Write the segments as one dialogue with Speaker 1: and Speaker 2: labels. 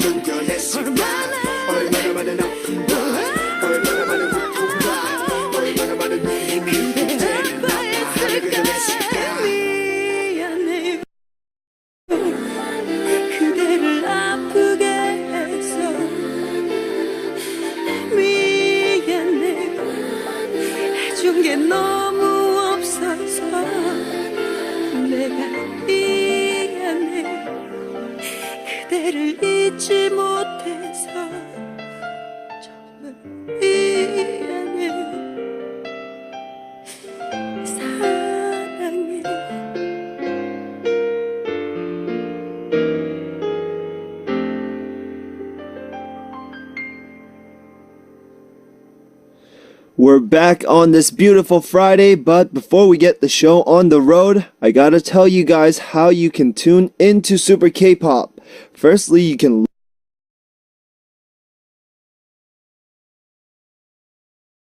Speaker 1: 좀 변했을까 얼마나 많은 아픔과 얼마나 많은 고통과 얼마나 많은 눈물이 그대를 아파하게 변했을까
Speaker 2: 미안해 그대를 아프게 해서 미안해 해준 게 너무 없어서 내가 미안해 그대를 잊지 못해서 정말 미안해 사랑해
Speaker 3: We're back on this beautiful Friday, but before we get the show on the road, I gotta tell you guys how you can tune into Super K-pop. Firstly, you can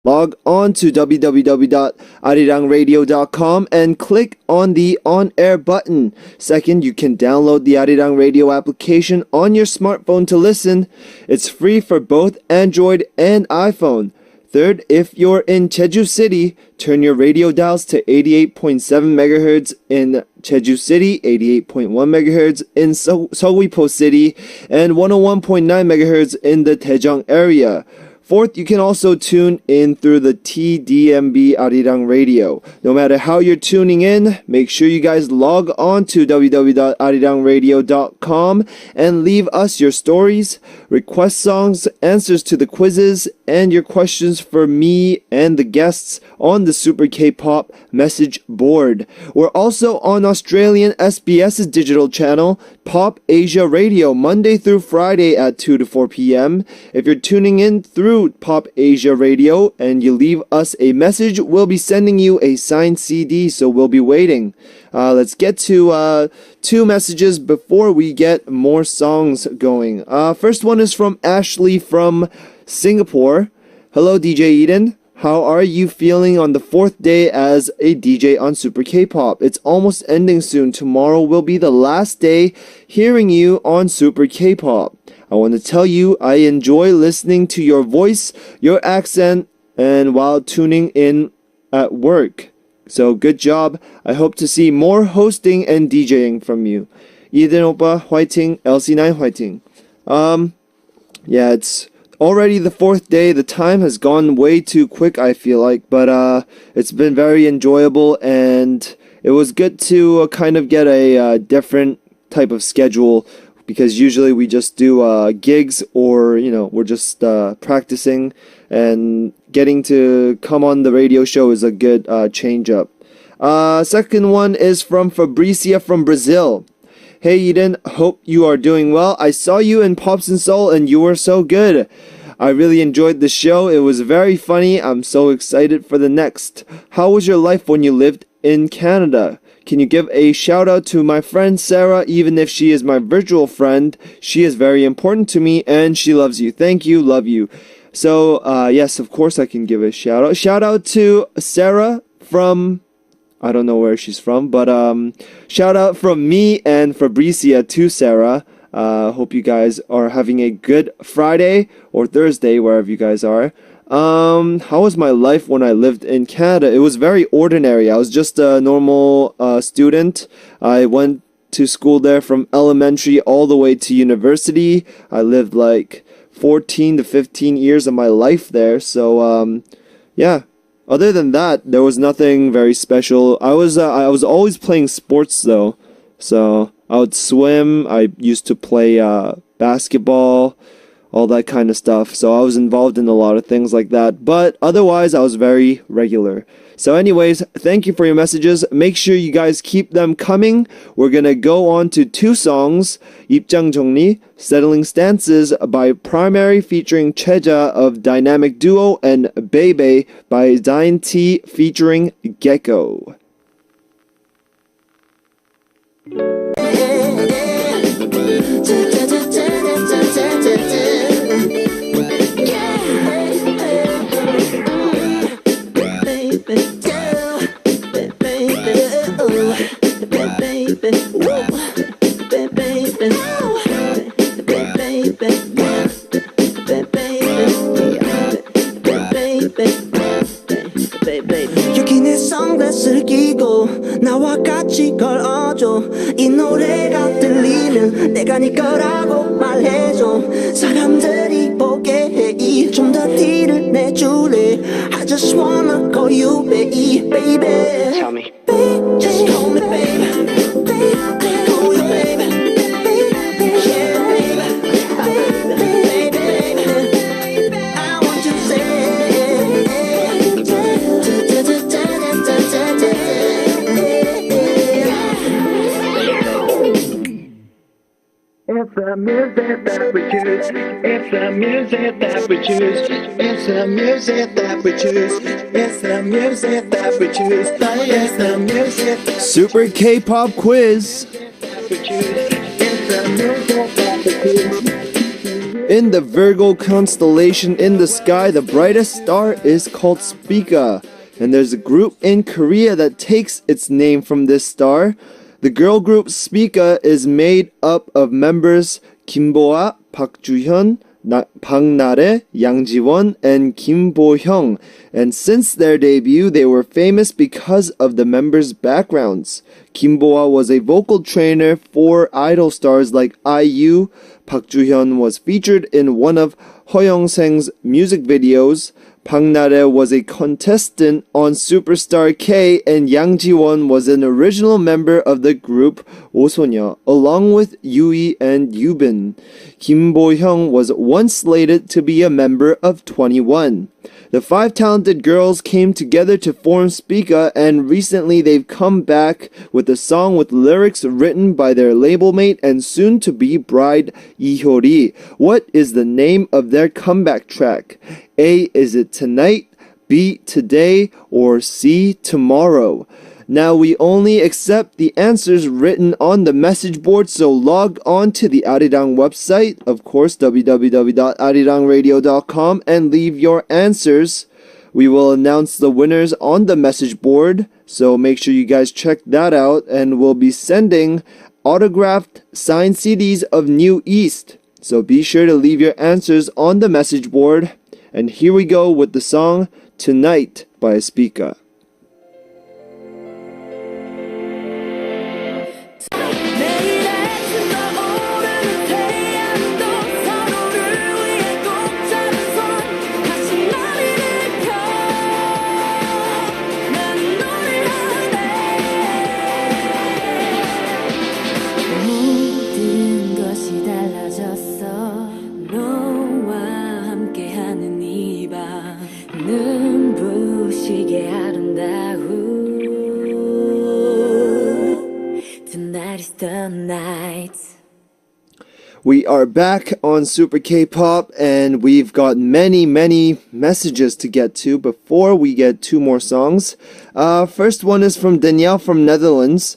Speaker 3: log on to www.arirangradio.com and click on the on-air button. Second, you can download the Arirang Radio application on your smartphone to listen. It's free for both Android and iPhone. Third, if you're in Jeju City, turn your radio dials to 88.7 MHz in Jeju City, 88.1 MHz in Seogwipo City, and 101.9 MHz in the Daejeong area. Fourth, you can also tune in through the TDMB Arirang Radio. No matter how you're tuning in, make sure you guys log on to www.arirangradio.com and leave us your stories, request songs, answers to the quizzes, and your questions for me and the guests on the Super K-pop message board. We're also on Australian SBS's digital channel, Pop Asia Radio, Monday through Friday at 2 to 4 p.m. If you're tuning in through Pop Asia Radio and you leave us a message, we'll be sending you a signed CD, so we'll be waiting. Let's get to two messages before we get more songs going. First one is from Ashley from Singapore. Hello, DJ Eden. How are you feeling on the fourth day as a DJ on Super K-pop? It's almost ending soon. Tomorrow will be the last day hearing you on Super K-pop. I want to tell you I enjoy listening to your voice, your accent, and while tuning in at work. So good job. I hope to see more hosting and DJing from you. Eden Oppa, 화이팅. LC9, 화이팅. Yeah, it's already the fourth day. The time has gone way too quick, I feel like, but it's been very enjoyable, and it was good to kind of get a different type of schedule, because usually we just do gigs, or we're just practicing, and getting to come on the radio show is a good change up. Second one is from Fabricia from Brazil. Hey Eden, hope you are doing well. I saw you in Pops and Soul and you were so good. I really enjoyed the show. It was very funny. I'm so excited for the next. How was your life when you lived in Canada? Can you give a shout out to my friend Sarah, even if she is my virtual friend? She is very important to me and she loves you. Thank you, love you. So, yes, of course I can give a shout out. Shout out to Sarah from, I don't know where she's from, but shout out from me and Fabricia to Sarah. Hope you guys are having a good Friday or Thursday, wherever you guys are. How was my life when I lived in Canada? It was very ordinary. I was just a normal student. I went to school there from elementary all the way to university. I lived like 14 to 15 years of my life there. So, yeah. Other than that, there was nothing very special. I was always playing sports though. So I would swim. I used to play basketball, all that kind of stuff. So I was involved in a lot of things like that. But otherwise, I was very regular. So anyways, thank you for your messages. Make sure you guys keep them coming. We're gonna go on to two songs. 입장 정리, Settling Stances by Primary featuring Cheja of Dynamic Duo, and Bebe by Dine T featuring Gecko.
Speaker 1: 여기 내 선글라스를 끼고 나와 같이 걸어줘. 이 노래가 들리면 내가 네 거라고 말해줘. 사람들이 보게 해. 좀 더 티를 내줄래. I just wanna call you baby, baby. Tell me, just call me baby. Call you baby. Yeah, baby, baby. I want you to say it's the music that we choose. It's the music that we choose. It's the music that we choose. It's the music that we choose. It's the music that
Speaker 3: Super K-pop quiz.
Speaker 1: we choose. It's the music that we choose.
Speaker 3: In the Virgo constellation in the sky, the brightest star is called Spica. And there's a group in Korea that takes its name from this star. The girl group Spica is made up of members Kim Bo-ah, Park Ju-hyun, Bang Nare, Yang Ji-won, and Kim Bo-hyung. And since their debut, they were famous because of the members' backgrounds. Kim Bo-ah was a vocal trainer for idol stars like IU. Park Ju-hyun was featured in one of Ho Young-sang's music videos. Bang Nare was a contestant on Superstar K, and Yang Ji-won was an original member of the group Osonya, along with Yui and Yubin. Kim Bo-hyung was once slated to be a member of 21. The five talented girls came together to form Spica, and recently they've come back with a song with lyrics written by their label mate and soon-to-be bride Lee Hyori. What is the name of their comeback track? A. Is it tonight? B. Today? Or C. Tomorrow? Now we only accept the answers written on the message board, so log on to the Arirang website, of course www.arirangradio.com, and leave your answers. We will announce the winners on the message board, so make sure you guys check that out, and we'll be sending autographed signed CDs of New East. So be sure to leave your answers on the message board. And here we go with the song Tonight by Spica. We are back on Super K-pop, and we've got many messages to get to before we get two more songs. First one is from Danielle from Netherlands.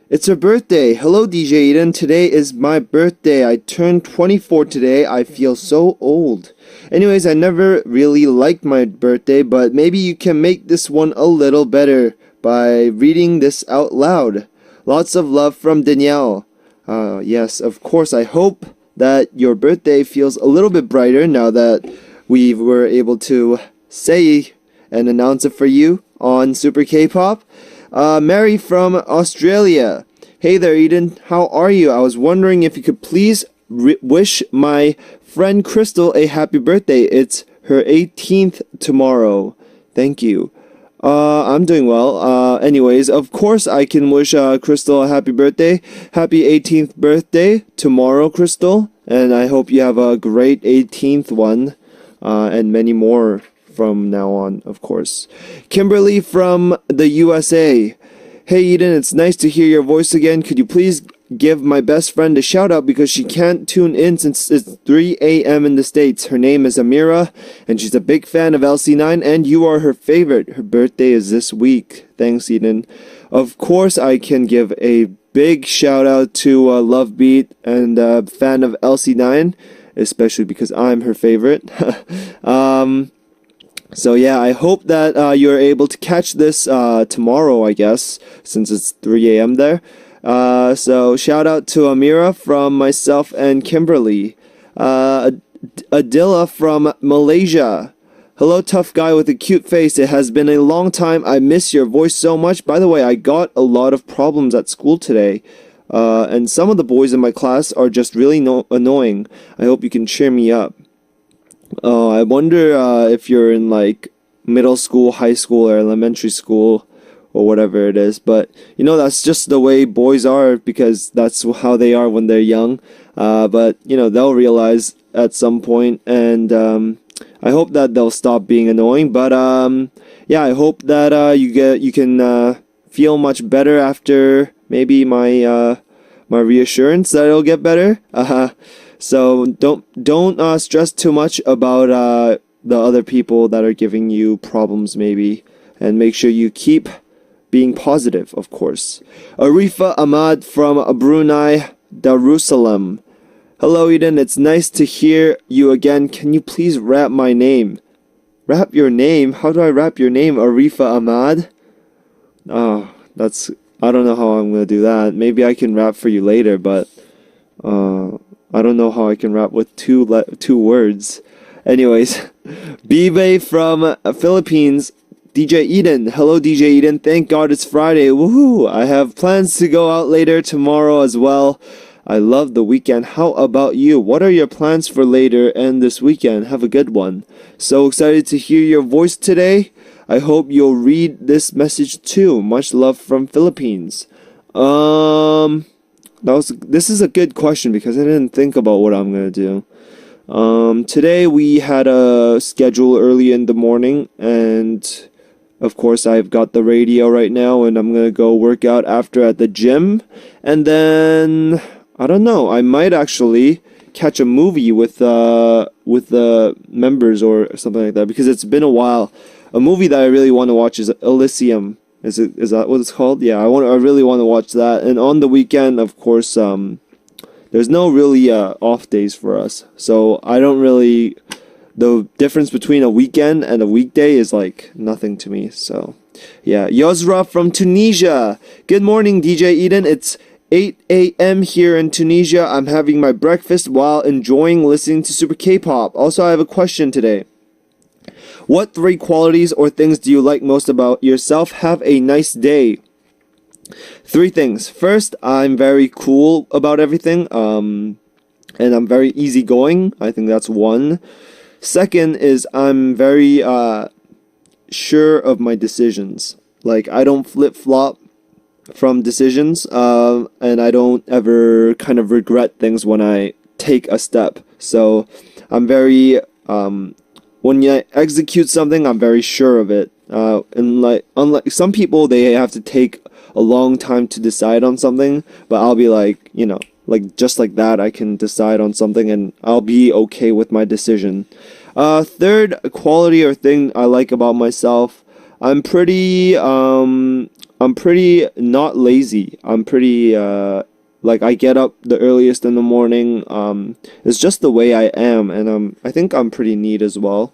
Speaker 3: It's her birthday. Hello, DJ Eden. Today is my birthday. I turned 24 today. I feel so old. Anyways, I never really liked my birthday, but maybe you can make this one a little better by reading this out loud. Lots of love from Danielle. Yes, of course, I hope that your birthday feels a little bit brighter now that we were able to say and announce it for you on Super K-pop. Mary from Australia. Hey there, Eden. How are you? I was wondering if you could please wish my friend Crystal a happy birthday. It's her 18th tomorrow. Thank you. I'm doing well. Anyways, of course I can wish Crystal a happy birthday. Happy 18th birthday tomorrow, Crystal. And I hope you have a great 18th one. And many more from now on, of course. Kimberly from the USA. Hey Eden, it's nice to hear your voice again. Could you please give my best friend a shout out because she can't tune in since it's 3 a.m. in the States. Her name is Amira, and she's a big fan of LC9, and you are her favorite. Her birthday is this week. Thanks, Eden. Of course, I can give a big shout out to Love Beat and a fan of LC9, especially because I'm her favorite. So yeah, I hope that you're able to catch this tomorrow, I guess, since it's 3 a.m. there. So shout out to Amira from myself and Kimberly. Adila from Malaysia. Hello, tough guy with a cute face. It has been a long time. I miss your voice so much. By the way, I got a lot of problems at school today. And some of the boys in my class are just really annoying. I hope you can cheer me up. I wonder if you're in like middle school, high school, or elementary school, or whatever it is. But you know, that's just the way boys are, because that's how they are when they're young. But you know, they'll realize at some point, and I hope that they'll stop being annoying. But yeah, I hope that you can feel much better after maybe my reassurance that it'll get better. So don't stress too much about the other people that are giving you problems, maybe, and make sure you keep being positive, of course. Arifa Ahmad from Brunei Darussalam. Hello, Eden. It's nice to hear you again. Can you please rap my name? Rap your name? How do I rap your name, Arifa Ahmad? Oh, I don't know how I'm gonna do that. Maybe I can rap for you later, but I don't know how I can rap with two words. Anyways, Bibe from Philippines. DJ Eden. Hello, DJ Eden. Thank God it's Friday. Woohoo! I have plans to go out later tomorrow as well. I love the weekend. How about you? What are your plans for later and this weekend? Have a good one. So excited to hear your voice today. I hope you'll read this message too. Much love from Philippines. This is a good question because I didn't think about what I'm gonna do. Today we had a schedule early in the morning, and of course I've got the radio right now, and I'm gonna go work out after at the gym, and then I don't know, I might actually catch a movie with the members or something like that, because it's been a while. A movie that I really want to watch is Elysium. Is that what it's called? Yeah, I really want to watch that. And on the weekend, of course, there's no really off days for us. So I don't really, the difference between a weekend and a weekday is like nothing to me. So yeah, Yozra from Tunisia. Good morning, DJ Eden. It's 8 a.m. here in Tunisia. I'm having my breakfast while enjoying listening to Super K-pop. Also, I have a question today. What 3 qualities or things do you like most about yourself? Have a nice day. 3 things. First, I'm very cool about everything, and I'm very easygoing. I think that's 1. Second is I'm very sure of my decisions. Like, I don't flip-flop from decisions, and I don't ever kind of regret things when I take a step. So I'm very when you execute something, I'm very sure of it. And unlike some people, they have to take a long time to decide on something, but I'll be like, you know, like just like that, I can decide on something and I'll be okay with my decision. Third quality or thing I like about myself, I'm pretty not lazy. I'm pretty like I get up the earliest in the morning. It's just the way I am, and I think I'm pretty neat as well.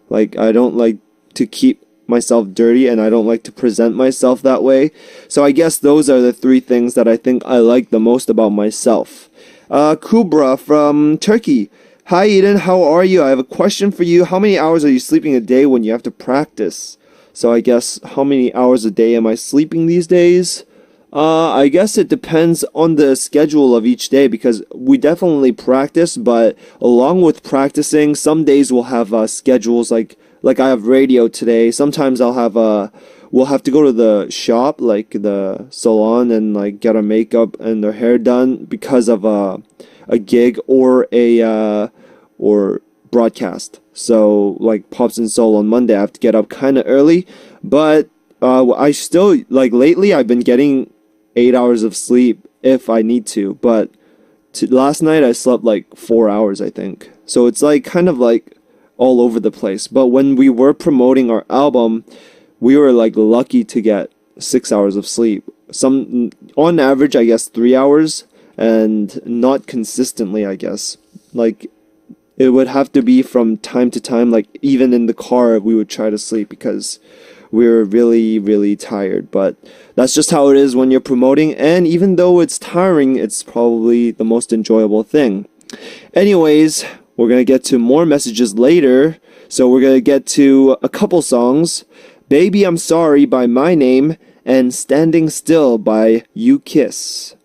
Speaker 3: Like I don't like to keep myself dirty, and I don't like to present myself that way. So I guess those are the 3 things that I think I like the most about myself. Kubra from Turkey. Hi Eden, how are you? I have a question for you. How many hours are you sleeping a day when you have to practice? So I guess how many hours a day am I sleeping these days? I guess it depends on the schedule of each day, because we definitely practice, but along with practicing, some days we'll have schedules like I have radio today. Sometimes we'll have to go to the shop, like the salon, and like get our makeup and our hair done because of a gig or or broadcast. So like Pops and Soul on Monday, I have to get up kind of early, but I still, like lately I've been getting 8 hours of sleep if I need to, but last night I slept like 4 hours, I think. So it's like kind of like all over the place. But when we were promoting our album, we were like lucky to get 6 hours of sleep. Some on average, I guess 3 hours, and not consistently, I guess. Like it would have to be from time to time, like even in the car we would try to sleep because we were really, really tired. But that's just how it is when you're promoting, and even though it's tiring, it's probably the most enjoyable thing. Anyways, we're gonna get to more messages later. So we're gonna get to a couple songs. Baby I'm Sorry by My Name and Standing Still by You Kiss.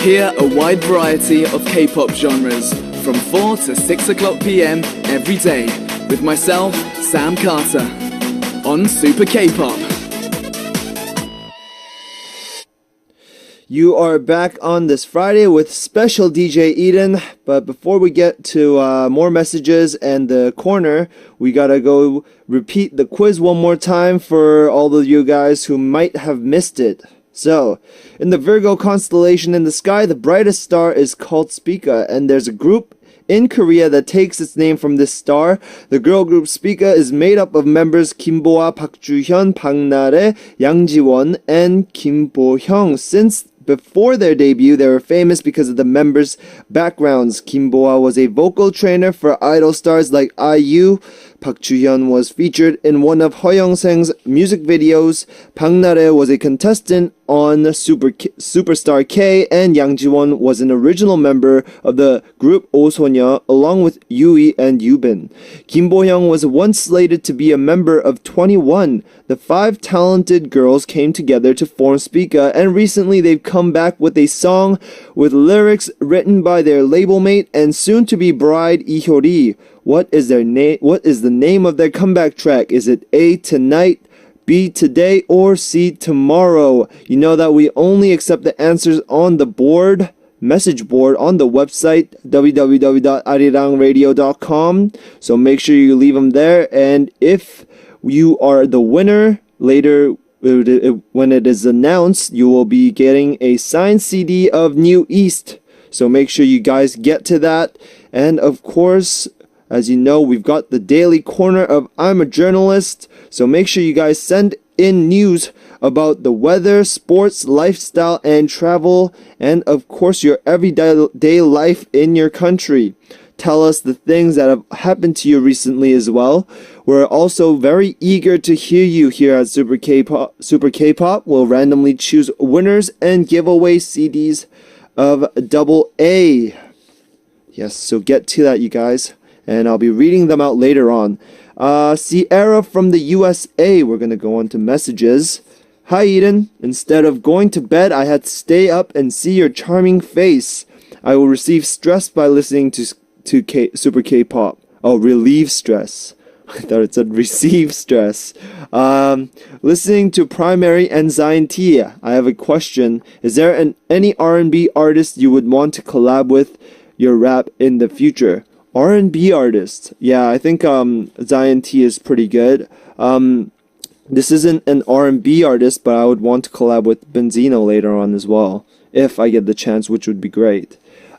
Speaker 4: Hear a wide variety of K-pop genres from 4 to 6 o'clock p.m. every day with myself, Sam Carter, on Super K-pop.
Speaker 3: You are back on this Friday with special DJ Eden, but before we get to more messages and the corner, we gotta go repeat the quiz one more time for all of you guys who might have missed it. So, in the Virgo constellation in the sky, the brightest star is called Spica, and there's a group in Korea that takes its name from this star. The girl group Spica is made up of members Kim Bo-ah, Park Ju-hyun, Bang Na-rae, Yang Ji-won, and Kim Bo-hyung. Since before their debut, they were famous because of the members' backgrounds. Kim Bo-ah was a vocal trainer for idol stars like IU. Park Ju-hyun was featured in one of Ho Young-sang's music videos. Bang Na-rae was a contestant on Superstar K, and Yang Ji-won was an original member of the group Oh Sonya along with Yui and Yubin. Kim Bo-hyung was once slated to be a member of 21. The 5 talented girls came together to form Spica, and recently they've come back with a song with lyrics written by their label mate and soon-to-be bride Lee Hyori. What is their name? What is the name of their comeback track? Is it A, Tonight, B, Today, or C, Tomorrow? You know that we only accept the answers on the board, message board on the website www.arirangradio.com. So make sure you leave them there, and if you are the winner later, when it is announced, you will be getting a signed CD of New East. So make sure you guys get to that. And of course, as you know, we've got the daily corner of I'm a Journalist. So make sure you guys send in news about the weather, sports, lifestyle, and travel. And of course, your everyday life in your country. Tell us the things that have happened to you recently as well. We're also very eager to hear you here at Super K-pop. Super K-pop will randomly choose winners and give away CDs of AA. Yes, so get to that, you guys. And I'll be reading them out later on. Sierra from the USA. We're going to go on to messages. Hi, Eden. Instead of going to bed, I had to stay up and see your charming face. I will receive stress by listening to Super K-pop. Oh, relieve stress. I thought it said receive stress. Listening to Primary Anxiety. I have a question. Is there any R&B artist you would want to collab with your rap in the future? R&B artist. Yeah, I think Zion T is pretty good. This isn't an R&B artist, but I would want to collab with Benzino later on as well, if I get the chance, which would be great.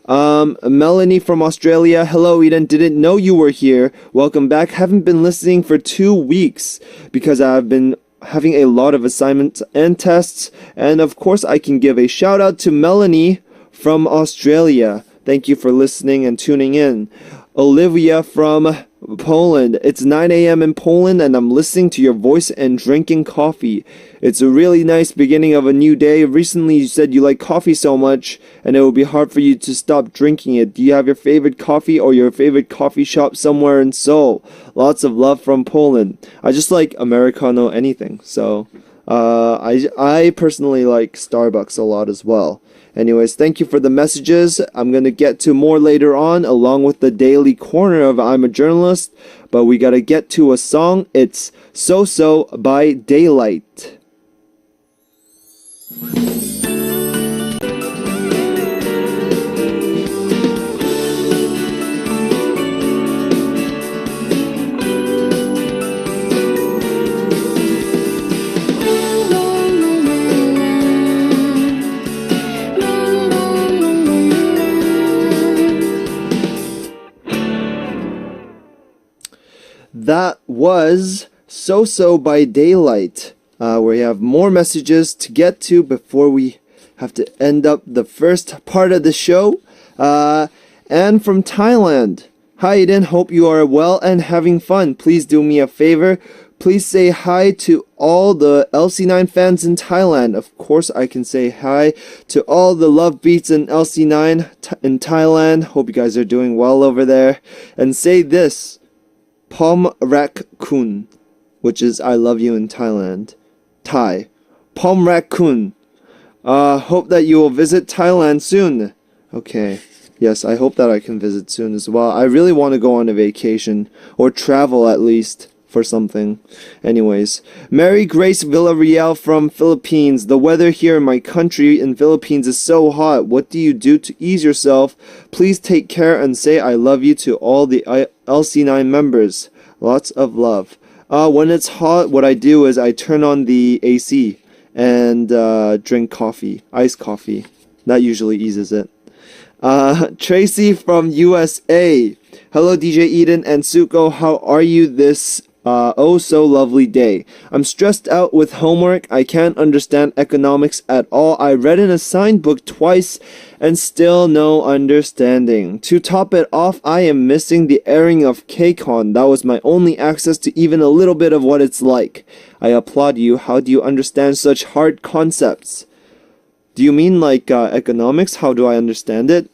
Speaker 3: Melanie from Australia. Hello, Eden. Didn't know you were here. Welcome back. Haven't been listening for 2 weeks because I've been having a lot of assignments and tests. And of course, I can give a shout out to Melanie from Australia. Thank you for listening and tuning in. Olivia from Poland. It's 9 a.m. in Poland and I'm listening to your voice and drinking coffee. It's a really nice beginning of a new day. Recently you said you like coffee so much and it will be hard for you to stop drinking it. Do you have your favorite coffee or your favorite coffee shop somewhere in Seoul? Lots of love from Poland. I just like Americano anything. So I personally like Starbucks a lot as well. Anyways, thank you for the messages. I'm going to get to more later on, along with the daily corner of I'm a Journalist. But we got to get to a song. It's So So by Daylight. That was So So by Daylight. We have more messages to get to before we have to end up the first part of the show. And from Thailand. Hi Eden, hope you are well and having fun. Please do me a favor. Please say hi to all the LC9 fans in Thailand. Of course, I can say hi to all the love beats in LC9 in Thailand. Hope you guys are doing well over there. And say this. Pom Rak Kun, which is I love you in Thailand. Thai. Pom Rak Kun. Hope that you will visit Thailand soon. Okay. Yes, I hope that I can visit soon as well. I really want to go on a vacation, or travel at least, for something. Anyways, Mary Grace Villarreal from Philippines. The weather here in my country in Philippines is so hot. What do you do to ease yourself? Please take care and say I love you to all the LC9 members. Lots of love. When it's hot, what I do is I turn on the AC and drink coffee, iced coffee. That usually eases it. Tracy from USA. Hello DJ Eden and Suko, how are you this oh so lovely day? I'm stressed out with homework. I can't understand economics at all. I read an assigned book twice and still no understanding. To top it off, I am missing the airing of KCON. That was my only access to even a little bit of what it's like. I applaud you. How do you understand such hard concepts? Do you mean like economics? How do I understand it?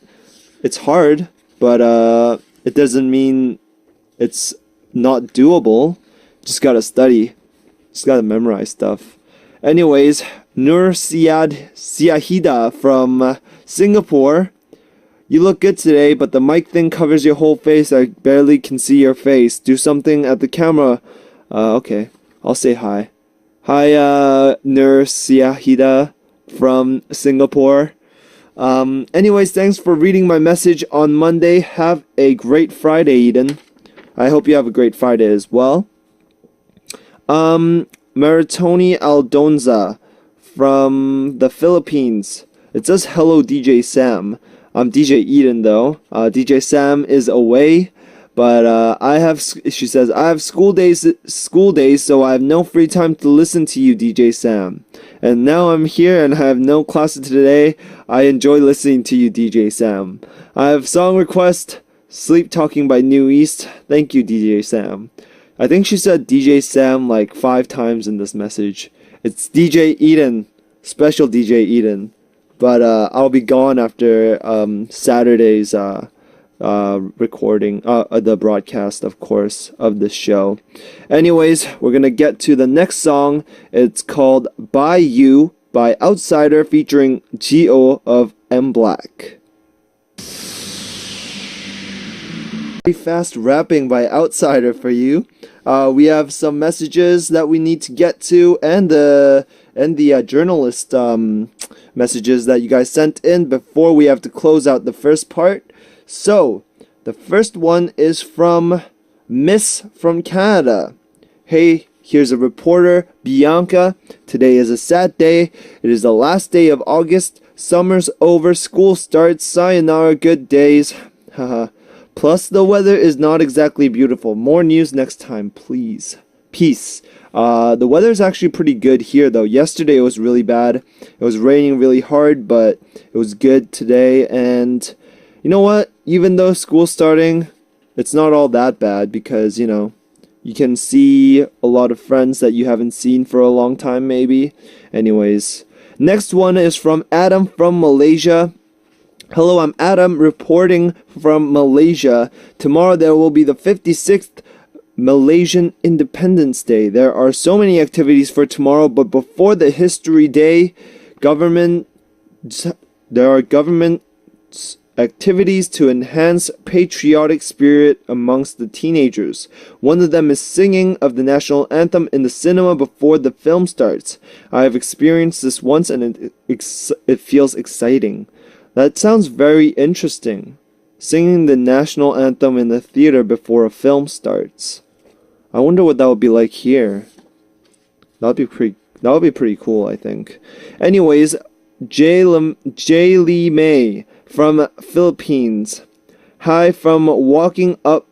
Speaker 3: It's hard, but it doesn't mean it's not doable. Just gotta study. Just gotta memorize stuff. Anyways, Nur Siahida from Singapore. You look good today, but the mic thing covers your whole face. I barely can see your face. Do something at the camera. Okay. I'll say hi. Hi, Nur Siahida from Singapore. Anyways, thanks for reading my message on Monday. Have a great Friday, Eden. I hope you have a great Friday as well. Maritoni Aldonza from the Philippines. It says hello DJ Sam. I'm DJ Eden though. DJ Sam is away, but she says I have school days, so I have no free time to listen to you, DJ Sam. And now I'm here and I have no classes today. I enjoy listening to you, DJ Sam. I have song request, Sleep Talking by New East. Thank you, DJ Sam. I think she said DJ Sam like 5 times in this message. It's DJ Eden, special DJ Eden. But I'll be gone after Saturday's recording, the broadcast, of course, of this show. Anyways, we're gonna get to the next song. It's called By You by Outsider featuring Gio of M Black. Fast rapping by Outsider for you. We have some messages that we need to get to, and the journalist messages that you guys sent in before we have to close out the first part. So the first one is from Miss from Canada. Hey, here's a reporter, Bianca. Today is a sad day. It is the last day of August. Summer's over. School starts. Sayonara, good days. Haha. Plus, the weather is not exactly beautiful. More news next time, please. Peace. The weather is actually pretty good here, though. Yesterday it was really bad. It was raining really hard, but it was good today. And you know what? Even though school's starting, it's not all that bad because, you know, you can see a lot of friends that you haven't seen for a long time, maybe. Anyways, next one is from Adam from Malaysia. Hello, I'm Adam reporting from Malaysia. Tomorrow there will be the 56th Malaysian Independence Day. There are so many activities for tomorrow, but before the History Day, there are government activities to enhance patriotic spirit amongst the teenagers. One of them is singing of the national anthem in the cinema before the film starts. I have experienced this once and it feels exciting. That sounds very interesting. Singing the national anthem in the theater before a film starts. I wonder what that would be like here. That would be pretty cool, I think. Anyways, Jay Lee May from Philippines. Hi, from waking up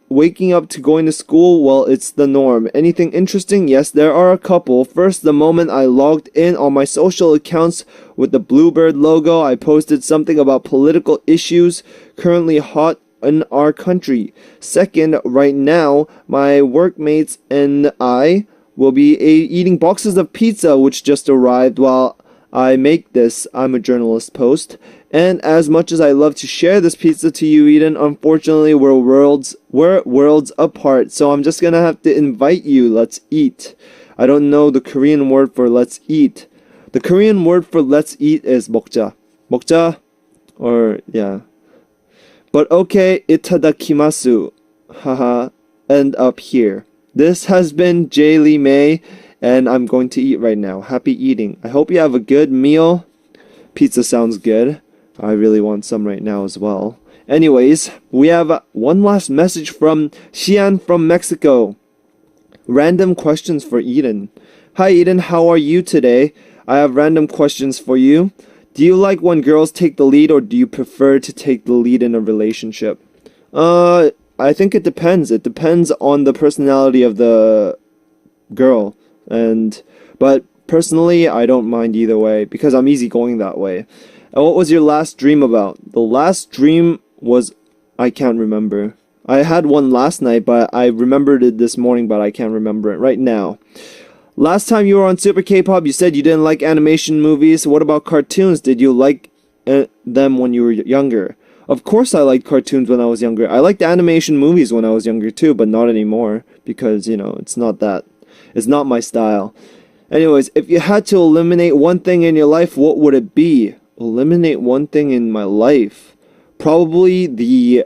Speaker 3: to going to school, well, it's the norm. Anything interesting? Yes, there are a couple. First, the moment I logged in on my social accounts with the Bluebird logo, I posted something about political issues currently hot in our country. Second, right now, my workmates and I will be eating boxes of pizza which just arrived while I make this I'm a Journalist post. And as much as I love to share this pizza to you, Eden, unfortunately we're worlds apart. So I'm just gonna have to invite you. Let's eat. I don't know the Korean word for let's eat. The Korean word for let's eat is 먹자. 먹자? Or, yeah. But okay, itadakimasu. Haha. End up here. This has been Jay Lee May, and I'm going to eat right now. Happy eating. I hope you have a good meal. Pizza sounds good. I really want some right now as well. Anyways, we have one last message from Xian from Mexico. Random questions for Eden. Hi Eden, how are you today? I have random questions for you. Do you like when girls take the lead, or do you prefer to take the lead in a relationship? I think it depends. It depends on the personality of the girl. But personally, I don't mind either way because I'm easygoing that way. And what was your last dream about? The last dream was, I can't remember. I had one last night, but I remembered it this morning, but I can't remember it right now. Last time you were on Super K-pop, you said you didn't like animation movies. What about cartoons? Did you like them when you were younger? Of course I liked cartoons when I was younger. I liked animation movies when I was younger too, but not anymore because, it's not my style. Anyways, if you had to eliminate one thing in your life, what would it be? Eliminate one thing in my life. Probably the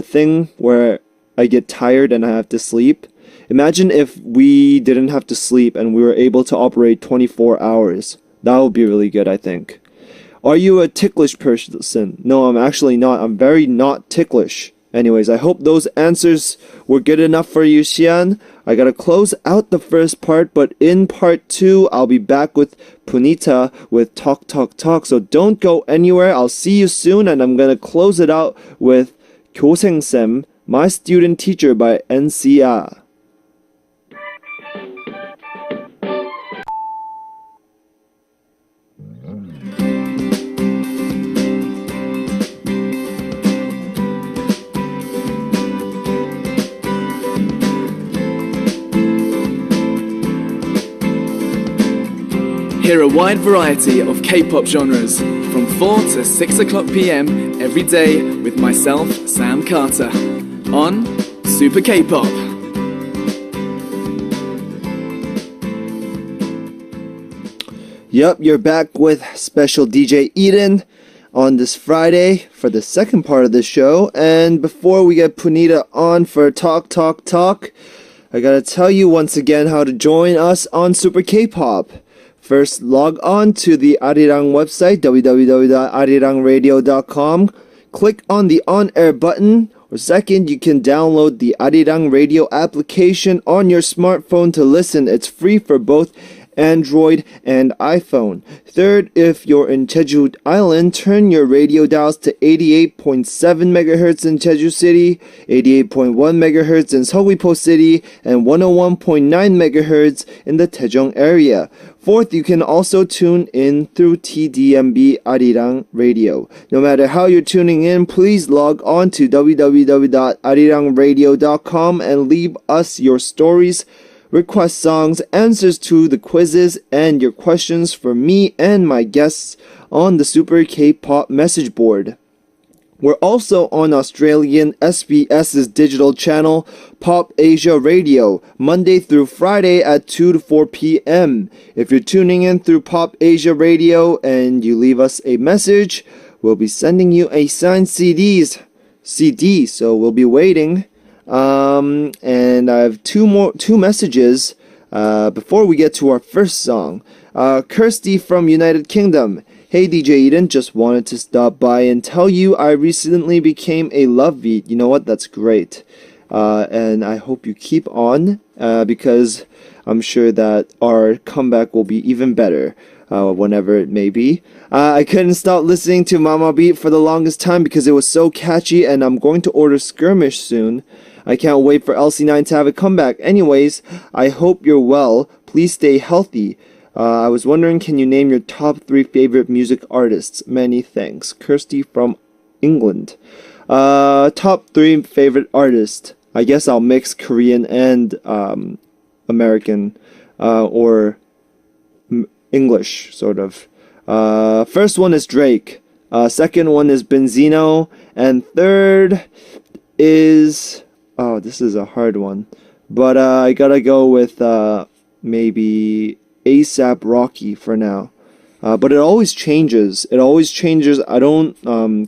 Speaker 3: thing where I get tired and I have to sleep. Imagine if we didn't have to sleep and we were able to operate 24 hours. That would be really good, I think. Are you a ticklish person? No, I'm actually not. I'm very not ticklish. Anyways, I hope those answers were good enough for you, Xian. I gotta close out the first part, but in part 2, I'll be back with Punita with Talk Talk Talk. So don't go anywhere. I'll see you soon, and I'm gonna close it out with 교생쌤, My Student Teacher by NCR.
Speaker 4: Hear a wide variety of K-pop genres from 4 to 6 o'clock p.m. every day with myself, Sam Carter, on Super K-pop.
Speaker 3: Yup, you're back with special DJ Eden on this Friday for the second part of the show. And before we get Punita on for Talk Talk Talk, I gotta tell you once again how to join us on Super K-pop. First, log on to the Arirang website, www.arirangradio.com. Click on the on-air button. Or second, you can download the Arirang Radio application on your smartphone to listen. It's free for both Android and iPhone. Third, if you're in Jeju Island, turn your radio dials to 88.7 MHz in Jeju City, 88.1 MHz in Seogwipo City, and 101.9 MHz in the Daejeong area. Fourth, you can also tune in through TDMB Arirang Radio. No matter how you're tuning in, please log on to www.arirangradio.com and leave us your stories, request songs, answers to the quizzes, and your questions for me and my guests on the Super K-pop message board. We're also on Australian SBS's digital channel, Pop Asia Radio, Monday through Friday at 2 to 4 p.m. If you're tuning in through Pop Asia Radio and you leave us a message, we'll be sending you a signed CD, so we'll be waiting. And I have two messages before we get to our first song. Kirsty from United Kingdom. Hey DJ Eden, just wanted to stop by and tell you I recently became a Love Beat. You know what? That's great. And I hope you keep on because I'm sure that our comeback will be even better whenever it may be. I couldn't stop listening to Mama Beat for the longest time because it was so catchy, and I'm going to order Skirmish soon. I can't wait for LC9 to have a comeback. Anyways, I hope you're well. Please stay healthy. I was wondering, can you name your top 3 favorite music artists? Many thanks. Kirsty from England. Top 3 favorite artists. I guess I'll mix Korean and American or English, sort of. First one is Drake. Second one is Benzino. And third is... Oh, this is a hard one. But I gotta go with maybe ASAP Rocky for now. But it always changes. I don't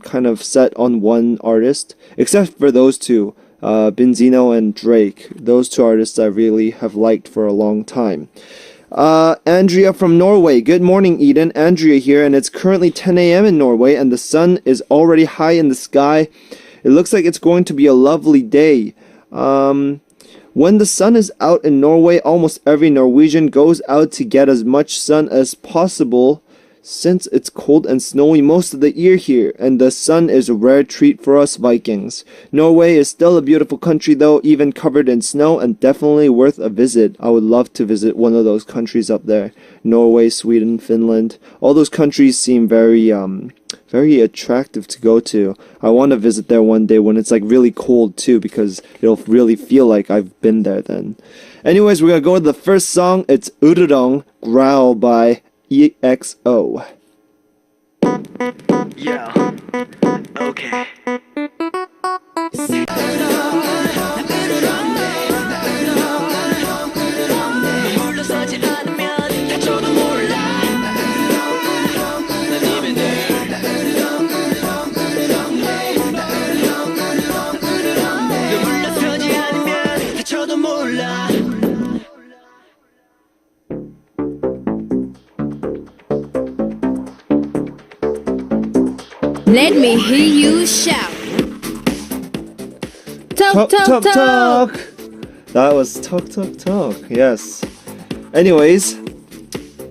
Speaker 3: kind of set on one artist, except for those two, Benzino and Drake. Those two artists I really have liked for a long time. Andrea from Norway. Good morning, Eden. Andrea here, and it's currently 10 a.m. in Norway, and the sun is already high in the sky. It looks like it's going to be a lovely day. When the sun is out in Norway, almost every Norwegian goes out to get as much sun as possible since it's cold and snowy most of the year here, and the sun is a rare treat for us Vikings. Norway is still a beautiful country though, even covered in snow, and definitely worth a visit. I would love to visit one of those countries up there. Norway, Sweden, Finland. All those countries seem very attractive to go to. I want to visit there one day when it's like really cold too, because it'll really feel like I've been there then. Anyways, we're gonna go with the first song. It's Urudong, Growl by EXO.
Speaker 1: Yeah. Okay.
Speaker 2: Let me hear you shout. Talk, talk, talk.
Speaker 3: That was talk, talk, talk. Yes. Anyways,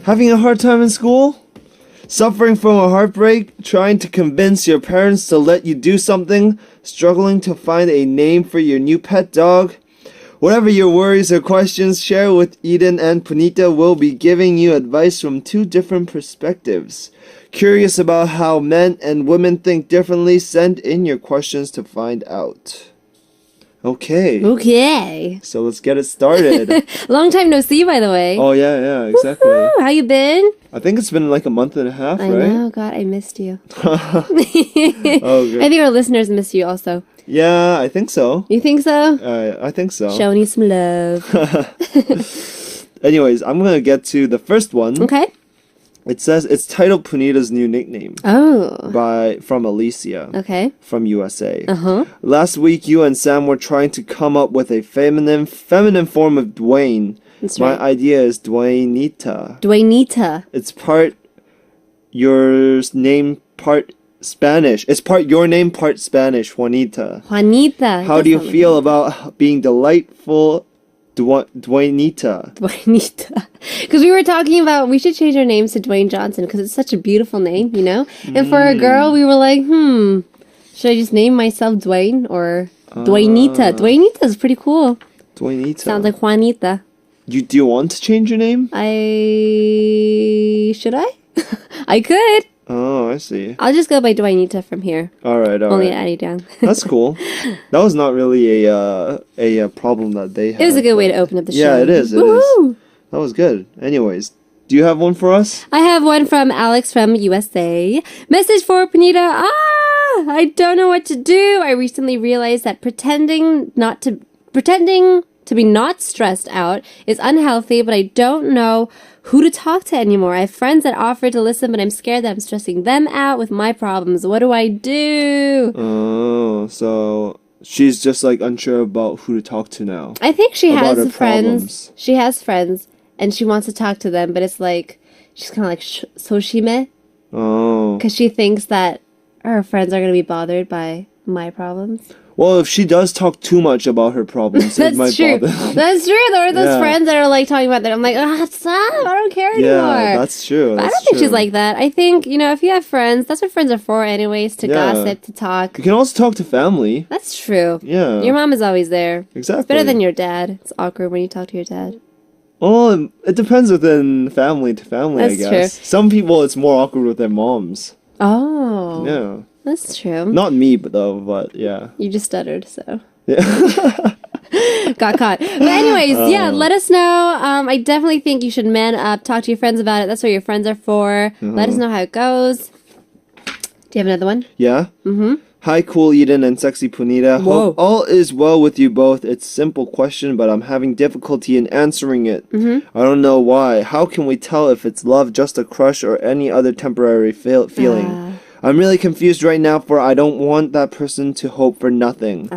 Speaker 3: having a hard time in school? Suffering from a heartbreak? Trying to convince your parents to let you do something? Struggling to find a name for your new pet dog? Whatever your worries or questions, share with Eden and Punita. Will be giving you advice from 2 different perspectives. Curious about how men and women think differently? Send in your questions to find out. Okay. So let's get it started.
Speaker 2: Long time no see, by the way.
Speaker 3: Oh, yeah, exactly.
Speaker 2: Woo-hoo, how you been?
Speaker 3: I think it's been like a month and a half,
Speaker 2: I
Speaker 3: right?
Speaker 2: know, God, I missed you.
Speaker 3: Oh, good.
Speaker 2: I think our listeners miss you also.
Speaker 3: Yeah, I think so.
Speaker 2: You think so?
Speaker 3: I think so.
Speaker 2: Showing you some love.
Speaker 3: Anyways, I'm going to get to the first one.
Speaker 2: Okay.
Speaker 3: It says it's titled Punita's new nickname.
Speaker 2: Oh.
Speaker 3: From Alicia.
Speaker 2: Okay.
Speaker 3: From USA.
Speaker 2: Uh-huh.
Speaker 3: Last week, you and Sam were trying to come up with a feminine form of Dwayne.
Speaker 2: That's
Speaker 3: My
Speaker 2: right.
Speaker 3: idea is Dwayneita.
Speaker 2: Dwayneita.
Speaker 3: It's part your name, part Spanish. It's part your name, part Spanish, Juanita.
Speaker 2: Juanita.
Speaker 3: How do you feel about being delightful Dwayneita?
Speaker 2: Dwayneita. Because we were talking about we should change our names to Dwayne Johnson because it's such a beautiful name, you know? And for a girl, we were like, should I just name myself Dwayne or Dwayneita? Dwayneita is pretty cool.
Speaker 3: Dwayneita.
Speaker 2: Sounds like Juanita.
Speaker 3: Do you want to change your name?
Speaker 2: Should I? I could.
Speaker 3: Oh, I see.
Speaker 2: I'll just go by Dwayneita from here.
Speaker 3: All right.
Speaker 2: Only adding down.
Speaker 3: That's cool. That was not really a problem that they had.
Speaker 2: It was a good way to open up the show.
Speaker 3: Yeah, it is.
Speaker 2: Woo-hoo!
Speaker 3: That was good. Anyways, do you have one for us?
Speaker 2: I have one from Alex from USA. Message for Punita. I don't know what to do. I recently realized that pretending to be not stressed out is unhealthy, but I don't know who to talk to anymore. I have friends that offer to listen, but I'm scared that I'm stressing them out with my problems. What do I do?
Speaker 3: Oh, so she's just like unsure about who to talk to now.
Speaker 2: I think she
Speaker 3: About her
Speaker 2: has friends.
Speaker 3: problems.
Speaker 2: She has friends, and she wants to talk to them, but it's like she's kind of like soshime,
Speaker 3: Oh.
Speaker 2: because she thinks that her friends are going to be bothered by my problems.
Speaker 3: Well, if she does talk too much about her problems, it might
Speaker 2: That's true.
Speaker 3: bother them.
Speaker 2: That's true. There are those
Speaker 3: Yeah.
Speaker 2: friends that are like talking about that. I'm like, stop. I don't care anymore.
Speaker 3: Yeah, that's true.
Speaker 2: But I
Speaker 3: That's
Speaker 2: don't think she's
Speaker 3: true.
Speaker 2: like that. I think, if you have friends, that's what friends are for anyways, to
Speaker 3: Yeah.
Speaker 2: gossip, to talk.
Speaker 3: You can also talk to family.
Speaker 2: That's true.
Speaker 3: Yeah.
Speaker 2: Your mom is always there.
Speaker 3: Exactly.
Speaker 2: It's better than your dad. It's awkward when you talk to your dad.
Speaker 3: Well, it depends within family to family, I
Speaker 2: That's
Speaker 3: guess.
Speaker 2: true.
Speaker 3: Some people, it's more awkward with their moms.
Speaker 2: Oh.
Speaker 3: Yeah.
Speaker 2: That's true.
Speaker 3: Not me, but yeah.
Speaker 2: You just stuttered, so.
Speaker 3: Yeah.
Speaker 2: Got caught. But anyways, yeah, let us know. I definitely think you should man up. Talk to your friends about it. That's what your friends are for. Let us know how it goes. Do you have another one?
Speaker 3: Yeah? Mm-hmm. Hi, Cool Eden and Sexy Punita.
Speaker 2: Whoa.
Speaker 3: Hope all is well with you both. It's a simple question, but I'm having difficulty in answering it. I don't know why. How can we tell if it's love, just a crush, or any other temporary feeling? I'm really confused right now, for I don't want that person to hope for nothing.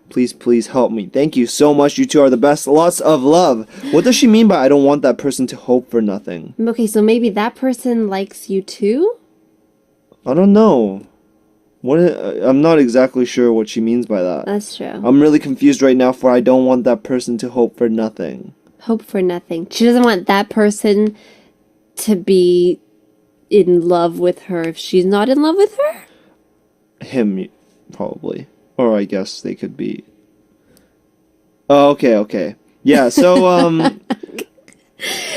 Speaker 3: Please help me. Thank you so much. You two are the best. Lots of love. What does she mean by I don't want that person to hope for nothing?
Speaker 2: Okay, so maybe that person likes you too?
Speaker 3: I don't know. I'm not exactly sure what she means by that.
Speaker 2: That's true.
Speaker 3: I'm really confused right now, for I don't want that person to hope for nothing.
Speaker 2: Hope for nothing. She doesn't want that person to be in love with her if she's not in love with her?
Speaker 3: Him, probably. Or I guess they could be. Oh, okay. Yeah, so,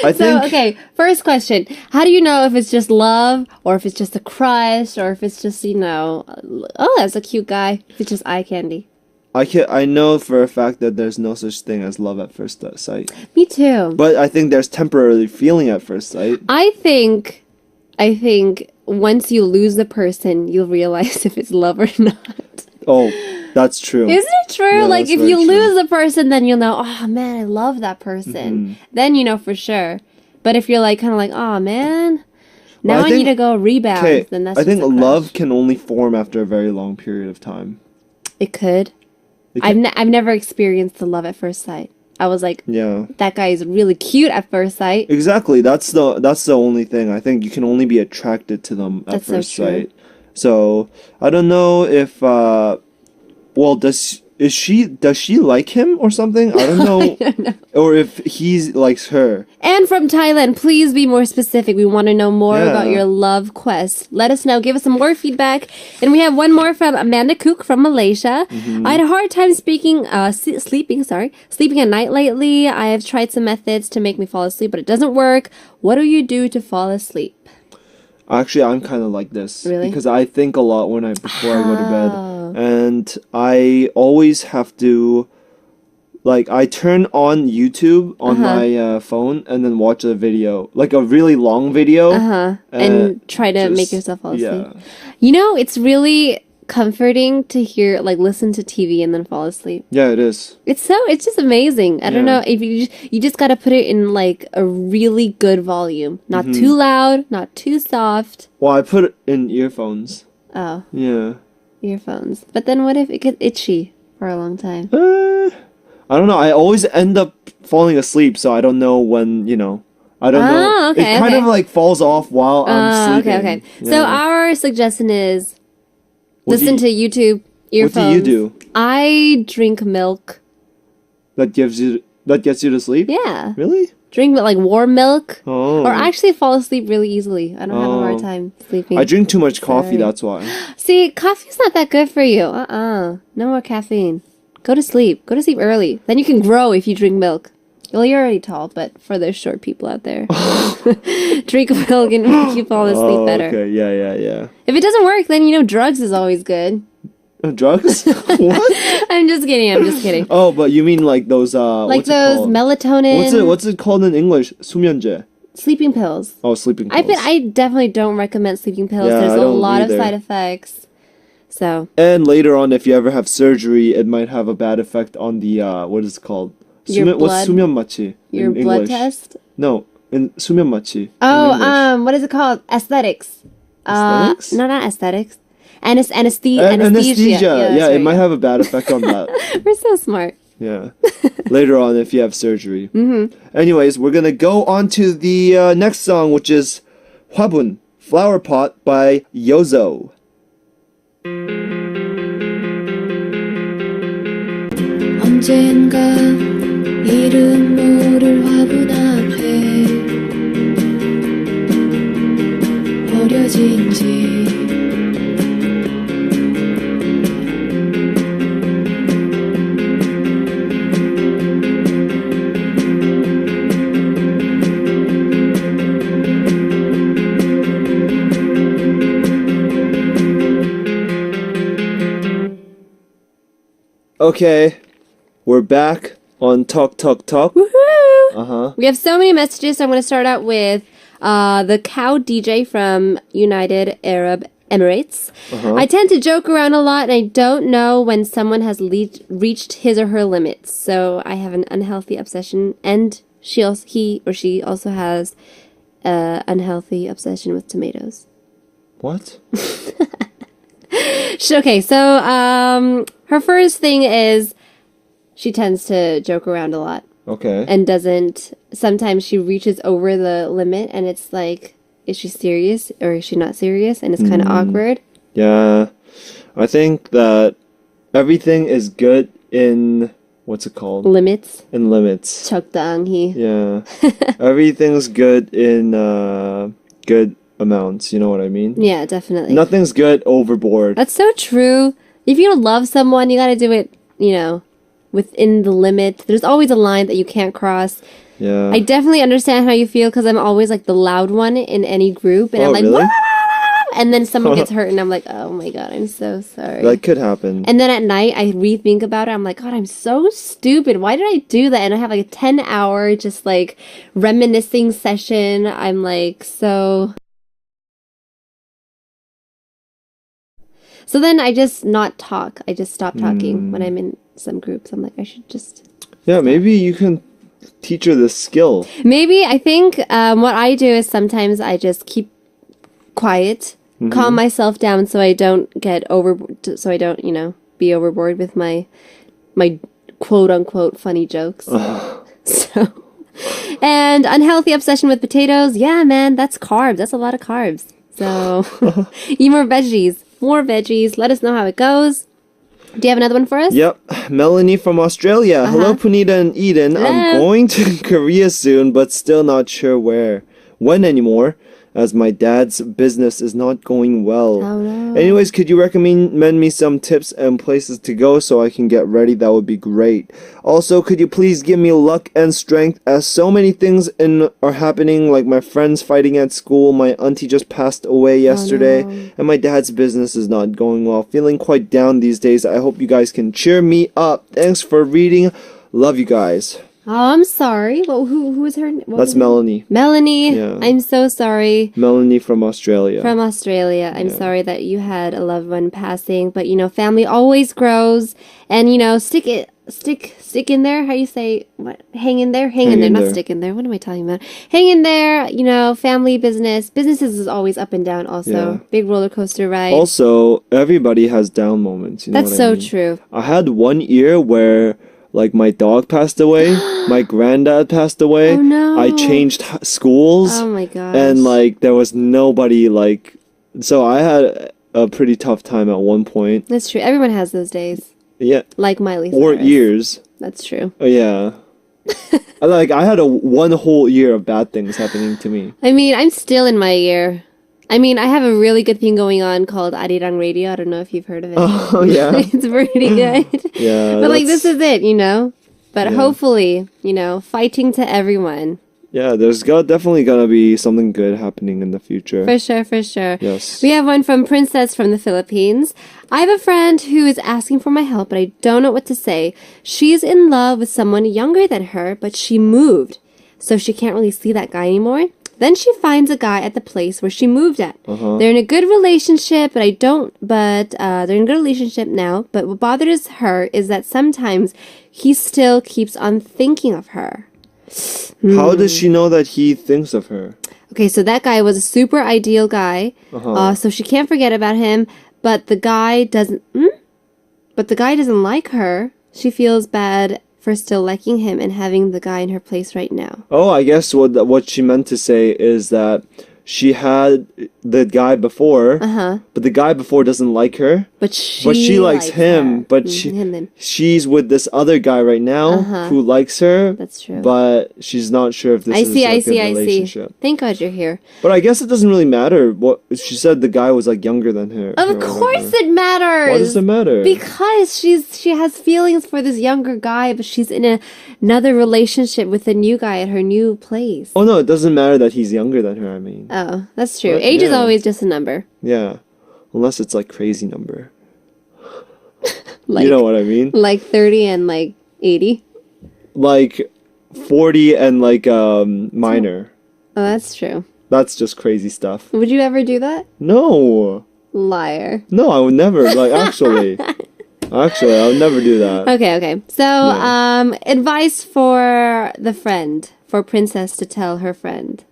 Speaker 3: I think...
Speaker 2: So, okay, first question. How do you know if it's just love, or if it's just a crush, or if it's just, oh, that's a cute guy, if it's just eye candy?
Speaker 3: I know for a fact that there's no such thing as love at first sight.
Speaker 2: Me too.
Speaker 3: But I think there's temporary feeling at first sight.
Speaker 2: I think once you lose the person, you'll realize if it's love or not.
Speaker 3: Oh, that's true.
Speaker 2: Isn't it true?
Speaker 3: Yeah,
Speaker 2: Like,
Speaker 3: that's
Speaker 2: if
Speaker 3: very
Speaker 2: you
Speaker 3: true.
Speaker 2: lose the person, then you'll know, oh man, I love that person. Then you know for sure. But if you're like, kind of like, oh man, now
Speaker 3: Well,
Speaker 2: I need to go rebound,
Speaker 3: Okay,
Speaker 2: then that's
Speaker 3: I
Speaker 2: just
Speaker 3: think
Speaker 2: a crush.
Speaker 3: love can only form after a very long period of time.
Speaker 2: It could.
Speaker 3: It
Speaker 2: I've,
Speaker 3: can-
Speaker 2: I've never experienced the love at first sight. I was like,
Speaker 3: Yeah.
Speaker 2: that guy is really cute at first sight.
Speaker 3: Exactly. That's the only thing. I think you can only be attracted to them at
Speaker 2: That's so
Speaker 3: first
Speaker 2: true.
Speaker 3: sight. So I don't know if does she like him or something? I don't know. Or if he likes her.
Speaker 2: And from Thailand, please be more specific. We want to know more
Speaker 3: Yeah.
Speaker 2: about your love quest. Let us know. Give us some more feedback. And we have one more from Amanda Cook from Malaysia.
Speaker 3: Mm-hmm.
Speaker 2: I had a hard time sleeping at night lately. I have tried some methods to make me fall asleep, but it doesn't work. What do you do to fall asleep?
Speaker 3: Actually, I'm kind of like this.
Speaker 2: Really?
Speaker 3: Because I think a lot before I go to
Speaker 2: Oh.
Speaker 3: bed. And I always have to, like, I turn on YouTube on my phone and then watch a video. Like a really long video.
Speaker 2: And try to make
Speaker 3: just-
Speaker 2: yourself fall asleep.
Speaker 3: Yeah.
Speaker 2: It's really comforting to hear, listen to TV and then fall asleep.
Speaker 3: Yeah, it is.
Speaker 2: It's just amazing. I don't
Speaker 3: Yeah.
Speaker 2: know if you just gotta put it in a really good volume, not
Speaker 3: Mm-hmm.
Speaker 2: too loud, not too soft.
Speaker 3: Well, I put it in earphones.
Speaker 2: Oh,
Speaker 3: Yeah.
Speaker 2: earphones. But then what if it gets itchy for a long time?
Speaker 3: I don't know. I always end up falling asleep, so I don't know when, I don't know.
Speaker 2: Ah, okay,
Speaker 3: it kind
Speaker 2: okay.
Speaker 3: of falls off while I'm sleeping.
Speaker 2: Okay. So
Speaker 3: Yeah.
Speaker 2: our suggestion is
Speaker 3: What do
Speaker 2: listen to YouTube earphones.
Speaker 3: What do you do?
Speaker 2: I drink milk.
Speaker 3: That gets you to sleep?
Speaker 2: Yeah.
Speaker 3: Really?
Speaker 2: Drink warm milk.
Speaker 3: Oh.
Speaker 2: Or actually fall asleep really easily. I don't have a hard
Speaker 3: Oh.
Speaker 2: time sleeping.
Speaker 3: I drink too much coffee,
Speaker 2: Sorry.
Speaker 3: that's why.
Speaker 2: See, coffee's not that good for you. No more caffeine. Go to sleep. Go to sleep early. Then you can grow if you drink milk. Well, you're already tall, but for those short people out there, drink milk and make you fall asleep
Speaker 3: Oh,
Speaker 2: better.
Speaker 3: okay. Yeah.
Speaker 2: If it doesn't work, then drugs is always good.
Speaker 3: Drugs? What?
Speaker 2: I'm just kidding.
Speaker 3: Oh, but you mean those what's it
Speaker 2: those
Speaker 3: called?
Speaker 2: melatonin.
Speaker 3: What's it called in English? 수면제.
Speaker 2: Sleeping pills.
Speaker 3: Oh, sleeping pills.
Speaker 2: I definitely don't recommend sleeping pills.
Speaker 3: Yeah,
Speaker 2: There's
Speaker 3: I
Speaker 2: a
Speaker 3: don't
Speaker 2: lot
Speaker 3: either.
Speaker 2: of side effects. So
Speaker 3: And later on, if you ever have surgery, it might have a bad effect on the what is it called?
Speaker 2: Your
Speaker 3: What's
Speaker 2: blood-
Speaker 3: 수면마취
Speaker 2: your
Speaker 3: in
Speaker 2: blood
Speaker 3: English?
Speaker 2: test.
Speaker 3: No, in 수면마취.
Speaker 2: Oh,
Speaker 3: in English.
Speaker 2: what is it called? Aesthetics.
Speaker 3: Aesthetics?
Speaker 2: No, not aesthetics. Anesthesia.
Speaker 3: Anesthesia. Yeah,
Speaker 2: sorry,
Speaker 3: it might have a bad effect on that.
Speaker 2: We're so smart.
Speaker 3: Yeah. Later on, if you have surgery. Anyways, we're gonna go on to the next song, which is 화분, Flower Pot by Yozo.
Speaker 5: 언젠가 이름 모를 화분 앞에 버려진 집
Speaker 3: Okay, we're back on Talk Talk Talk.
Speaker 2: Woohoo! We have so many messages. So I'm going to start out with the cow DJ from United Arab Emirates. I tend to joke around a lot, and I don't know when someone has reached his or her limits. So I have an unhealthy obsession, and he or she also has an unhealthy obsession with tomatoes.
Speaker 3: What?
Speaker 2: Okay, so her first thing is she tends to joke around a lot.
Speaker 3: Okay.
Speaker 2: And sometimes she reaches over the limit, and it's like, is she serious or is she not serious? And it's kind of awkward.
Speaker 3: Yeah, I think that everything is good in, what's it called?
Speaker 2: Limits.
Speaker 3: In limits.
Speaker 2: 적당히.
Speaker 3: Yeah. Everything's good in good amounts, you know what I mean?
Speaker 2: Yeah, definitely.
Speaker 3: Nothing's good overboard.
Speaker 2: That's so true. If you don't love someone, you gotta do it, within the limit. There's always a line that you can't cross.
Speaker 3: Yeah.
Speaker 2: I definitely understand how you feel because I'm always like the loud one in any group. And I'm like,
Speaker 3: really?
Speaker 2: "Wah!" And then someone gets hurt and I'm like, oh my God, I'm so sorry.
Speaker 3: That could happen.
Speaker 2: And then at night, I rethink about it. I'm like, God, I'm so stupid. Why did I do that? And I have like a 10-hour just like reminiscing session. I'm like, so then I just not talk. I just stop talking when I'm in some groups. I'm like, I should just...
Speaker 3: Yeah, maybe you can teach her this skill.
Speaker 2: Maybe. I think what I do is sometimes I just keep quiet, calm myself down so I don't get so I don't, be overboard with my quote unquote funny jokes. So, and unhealthy obsession with potatoes. Yeah, man, that's carbs. That's a lot of carbs. So, eat more veggies. More veggies. Let us know how it goes. Do you have another one for us?
Speaker 3: Yep. Melanie from Australia. Hello, Punita and Eden.
Speaker 2: Hello.
Speaker 3: I'm going to Korea soon, but still not sure when anymore, as my dad's business is not going well.
Speaker 2: Oh, no.
Speaker 3: Anyways, could you recommend me some tips and places to go so I can get ready? That would be great. Also, could you please give me luck and strength, as so many things are happening, like my friends fighting at school, my auntie just passed away yesterday, and my dad's business is not going well. Feeling quite down these days. I hope you guys can cheer me up. Thanks for reading. Love you guys.
Speaker 2: Oh, I'm sorry. Well, who is her?
Speaker 3: That's Melanie.
Speaker 2: Melanie.
Speaker 3: Yeah.
Speaker 2: I'm so sorry.
Speaker 3: Melanie from Australia.
Speaker 2: From Australia. I'm sorry that you had a loved one passing, but family always grows, and stick in there. How you say what? Hang in there. Hang in there. Not stick in there. What am I talking about? Hang in there. Family businesses is always up and down. Also,
Speaker 3: Yeah.
Speaker 2: big roller coaster ride.
Speaker 3: Also, everybody has down moments. You know
Speaker 2: That's
Speaker 3: what
Speaker 2: so
Speaker 3: I mean?
Speaker 2: true.
Speaker 3: I had one year where, like, my dog passed away, my granddad passed away.
Speaker 2: Oh, no.
Speaker 3: I changed schools.
Speaker 2: Oh my gosh.
Speaker 3: And like there was nobody so I had a pretty tough time at one point.
Speaker 2: That's true. Everyone has those days.
Speaker 3: Yeah.
Speaker 2: Like Miley
Speaker 3: Or
Speaker 2: Cyrus.
Speaker 3: years.
Speaker 2: That's true.
Speaker 3: Oh yeah. I had one whole year of bad things happening to me.
Speaker 2: I mean, I'm still in my year. I mean, I have a really good thing going on called Arirang Radio. I don't know if you've heard of it.
Speaker 3: Oh yeah.
Speaker 2: It's pretty good.
Speaker 3: Yeah.
Speaker 2: But this is it, But hopefully, fighting to everyone.
Speaker 3: Yeah, there's definitely gonna be something good happening in the future.
Speaker 2: For sure, for sure.
Speaker 3: Yes.
Speaker 2: We have one from Princess from the Philippines. I have a friend who is asking for my help, but I don't know what to say. She's in love with someone younger than her, but she moved, so she can't really see that guy anymore. Then she finds a guy at the place where she moved at. They're in a good relationship, they're in a good relationship now. But what bothers her is that sometimes he still keeps on thinking of her.
Speaker 3: How does she know that he thinks of her?
Speaker 2: Okay, so that guy was a super ideal guy. So she can't forget about him. But the guy doesn't. But the guy doesn't like her. She feels bad for still liking him and having the guy in her place right now.
Speaker 3: Oh, I guess what she meant to say is that she had the guy before, but the guy before doesn't like her.
Speaker 2: But
Speaker 3: she likes him.
Speaker 2: her.
Speaker 3: But
Speaker 2: Him.
Speaker 3: she's with this other guy right now who likes her.
Speaker 2: That's true.
Speaker 3: But she's not sure if this is a good relationship.
Speaker 2: Thank God you're here.
Speaker 3: But I guess it doesn't really matter. What she said, the guy was like younger than her.
Speaker 2: Of course it matters.
Speaker 3: Why does it matter?
Speaker 2: Because she has feelings for this younger guy, but she's in another relationship with a new guy at her new place.
Speaker 3: Oh no, it doesn't matter that he's younger than her. I mean,
Speaker 2: Oh, that's true.
Speaker 3: But,
Speaker 2: Age is
Speaker 3: yeah.
Speaker 2: always just a number.
Speaker 3: yeah, unless it's like crazy number.
Speaker 2: Like,
Speaker 3: You know what I mean?
Speaker 2: like 30 and like 80.
Speaker 3: Like 40 and like minor.
Speaker 2: Oh, that's true.
Speaker 3: That's just crazy stuff.
Speaker 2: Would you ever do that?
Speaker 3: No,
Speaker 2: Liar.
Speaker 3: no, I would never. Like actually, I would never do that.
Speaker 2: Okay. So, advice for the friend, for Princess to tell her friend.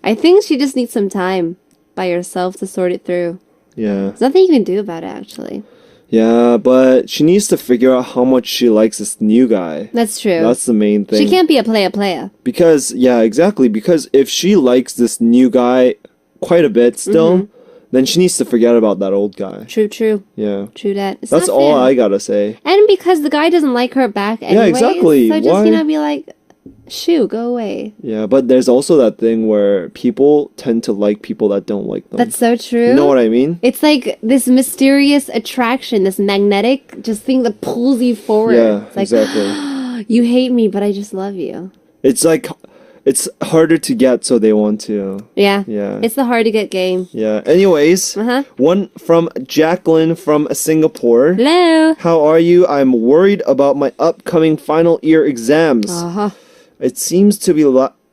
Speaker 2: I think she just needs some time by herself to sort it through.
Speaker 3: Yeah,
Speaker 2: There's nothing you can do about it, actually.
Speaker 3: yeah, but she needs to figure out how much she likes this new guy.
Speaker 2: That's true.
Speaker 3: That's the main thing.
Speaker 2: She can't be a player.
Speaker 3: Because, yeah, exactly. Because if she likes this new guy quite a bit still, then she needs to forget about that old guy.
Speaker 2: True.
Speaker 3: Yeah.
Speaker 2: True that. It's
Speaker 3: That's
Speaker 2: not
Speaker 3: all
Speaker 2: fair.
Speaker 3: I gotta say.
Speaker 2: And because the guy doesn't like her back anyway.
Speaker 3: exactly.
Speaker 2: So just,
Speaker 3: Why?
Speaker 2: be like, shoo, go away.
Speaker 3: Yeah, but there's also that thing where people tend to like people that don't like them.
Speaker 2: That's so true.
Speaker 3: You know what I mean?
Speaker 2: It's like this mysterious attraction, this magnetic just thing that pulls you forward.
Speaker 3: Yeah,
Speaker 2: It's like,
Speaker 3: exactly.
Speaker 2: you hate me, but I just love you.
Speaker 3: It's like, it's harder to get, so they want to.
Speaker 2: Yeah.
Speaker 3: Yeah.
Speaker 2: It's the hard to get game.
Speaker 3: Yeah. Anyways, one from Jacqueline from Singapore.
Speaker 2: Hello.
Speaker 3: How are you? I'm worried about my upcoming final year exams. It seems to be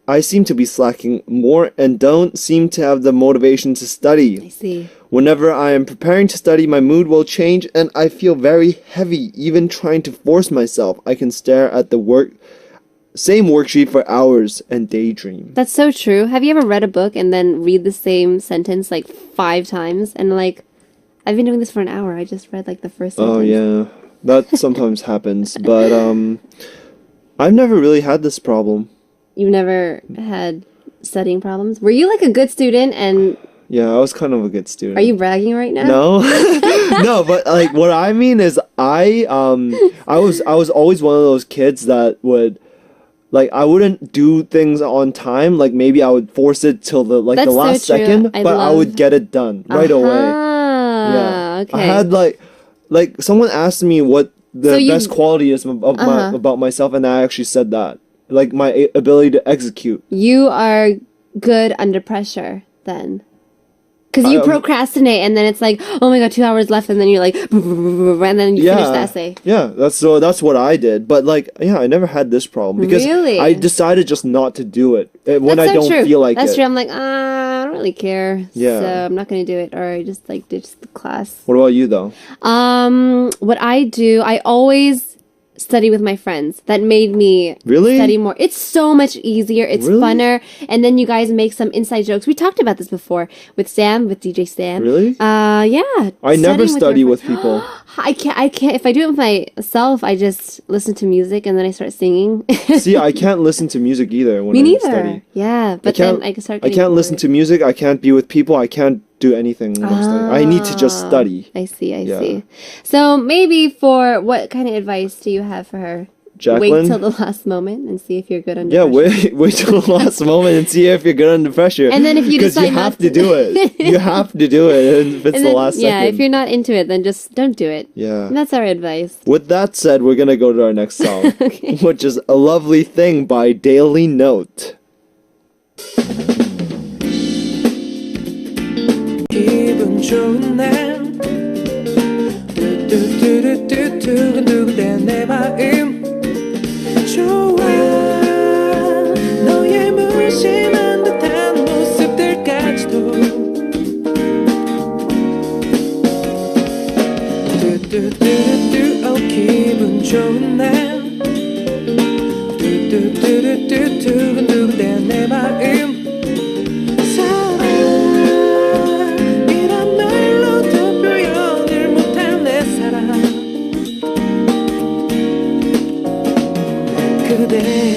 Speaker 3: I seem to be slacking more and don't seem to have the motivation to study.
Speaker 2: I see.
Speaker 3: Whenever I am preparing to study, my mood will change and I feel very heavy. Even trying to force myself, I can stare at the same worksheet for hours and daydream.
Speaker 2: That's so true. Have you ever read a book and then read the same sentence like 5 times? And like, I've been doing this for an hour. I just read like the first sentence.
Speaker 3: Oh yeah, that sometimes happens. But I've never really had this problem.
Speaker 2: You've never had studying problems? Were you like a good student and
Speaker 3: Yeah, I was kind of a good student.
Speaker 2: are you bragging right now?
Speaker 3: No, no, but like what I mean is I was always one of those kids that would like I wouldn't do things on time. Like maybe I would force it till the
Speaker 2: That's so
Speaker 3: last
Speaker 2: true.
Speaker 3: second, but I would get it done right away. Yeah,
Speaker 2: Okay.
Speaker 3: I had like someone asked me what the
Speaker 2: So you-
Speaker 3: best quality is about myself, and I actually said that like my ability to execute.
Speaker 2: You are good under pressure then. Because you procrastinate and then it's like, oh my god, 2 hours left, and then you're like, and then you finish the essay.
Speaker 3: Yeah, that's what I did. But like, yeah, I never had this problem because
Speaker 2: Really?
Speaker 3: I decided just not to do it when
Speaker 2: That's
Speaker 3: I
Speaker 2: so
Speaker 3: don't
Speaker 2: true.
Speaker 3: feel like
Speaker 2: That's
Speaker 3: it.
Speaker 2: true. I'm like, I don't really care.
Speaker 3: Yeah.
Speaker 2: So I'm not gonna do it, or I just like ditch the class.
Speaker 3: What about you though?
Speaker 2: What I do, I always study with my friends. That made me
Speaker 3: Really?
Speaker 2: study more. It's so much easier. It's
Speaker 3: Really?
Speaker 2: funner. And then you guys make some inside jokes. We talked about this before with DJ Sam.
Speaker 3: Really?
Speaker 2: Yeah.
Speaker 3: I never
Speaker 2: Studying
Speaker 3: study
Speaker 2: your
Speaker 3: with
Speaker 2: friends.
Speaker 3: people.
Speaker 2: I can't. If I do it with myself, I just listen to music and then I start singing.
Speaker 3: See, I can't listen to music either when
Speaker 2: Me
Speaker 3: I
Speaker 2: neither.
Speaker 3: study.
Speaker 2: Yeah, but then I can start.
Speaker 3: I can't listen to music. I can't be with people. I can't do anything. I need to just study.
Speaker 2: I see.
Speaker 3: Yeah.
Speaker 2: See. So maybe what kind of advice do you have for her?
Speaker 3: Jacqueline?
Speaker 2: Wait till the last moment and see if you're good under
Speaker 3: Yeah,
Speaker 2: pressure.
Speaker 3: wait till the last moment and see if you're good under pressure.
Speaker 2: And then if you
Speaker 3: because
Speaker 2: decide
Speaker 3: you have
Speaker 2: not
Speaker 3: to do it. You have to do it if it's
Speaker 2: And
Speaker 3: the
Speaker 2: then,
Speaker 3: last
Speaker 2: yeah,
Speaker 3: second.
Speaker 2: if you're not into it, then just don't do it.
Speaker 3: Yeah.
Speaker 2: And that's our advice.
Speaker 3: With that said, we're gonna go to our next song, which is "A Lovely Thing" by Daily Note.
Speaker 1: 기분 좋은 날 두근두근 내 마음 좋아 너의 무심한 듯한 모습 뚜뚜뚜뚜 기분 좋은 날 뚜뚜뚜뚜뚜 두근두근대 내 마음 사랑이란 말로도 표현을 못할 내 사랑 그대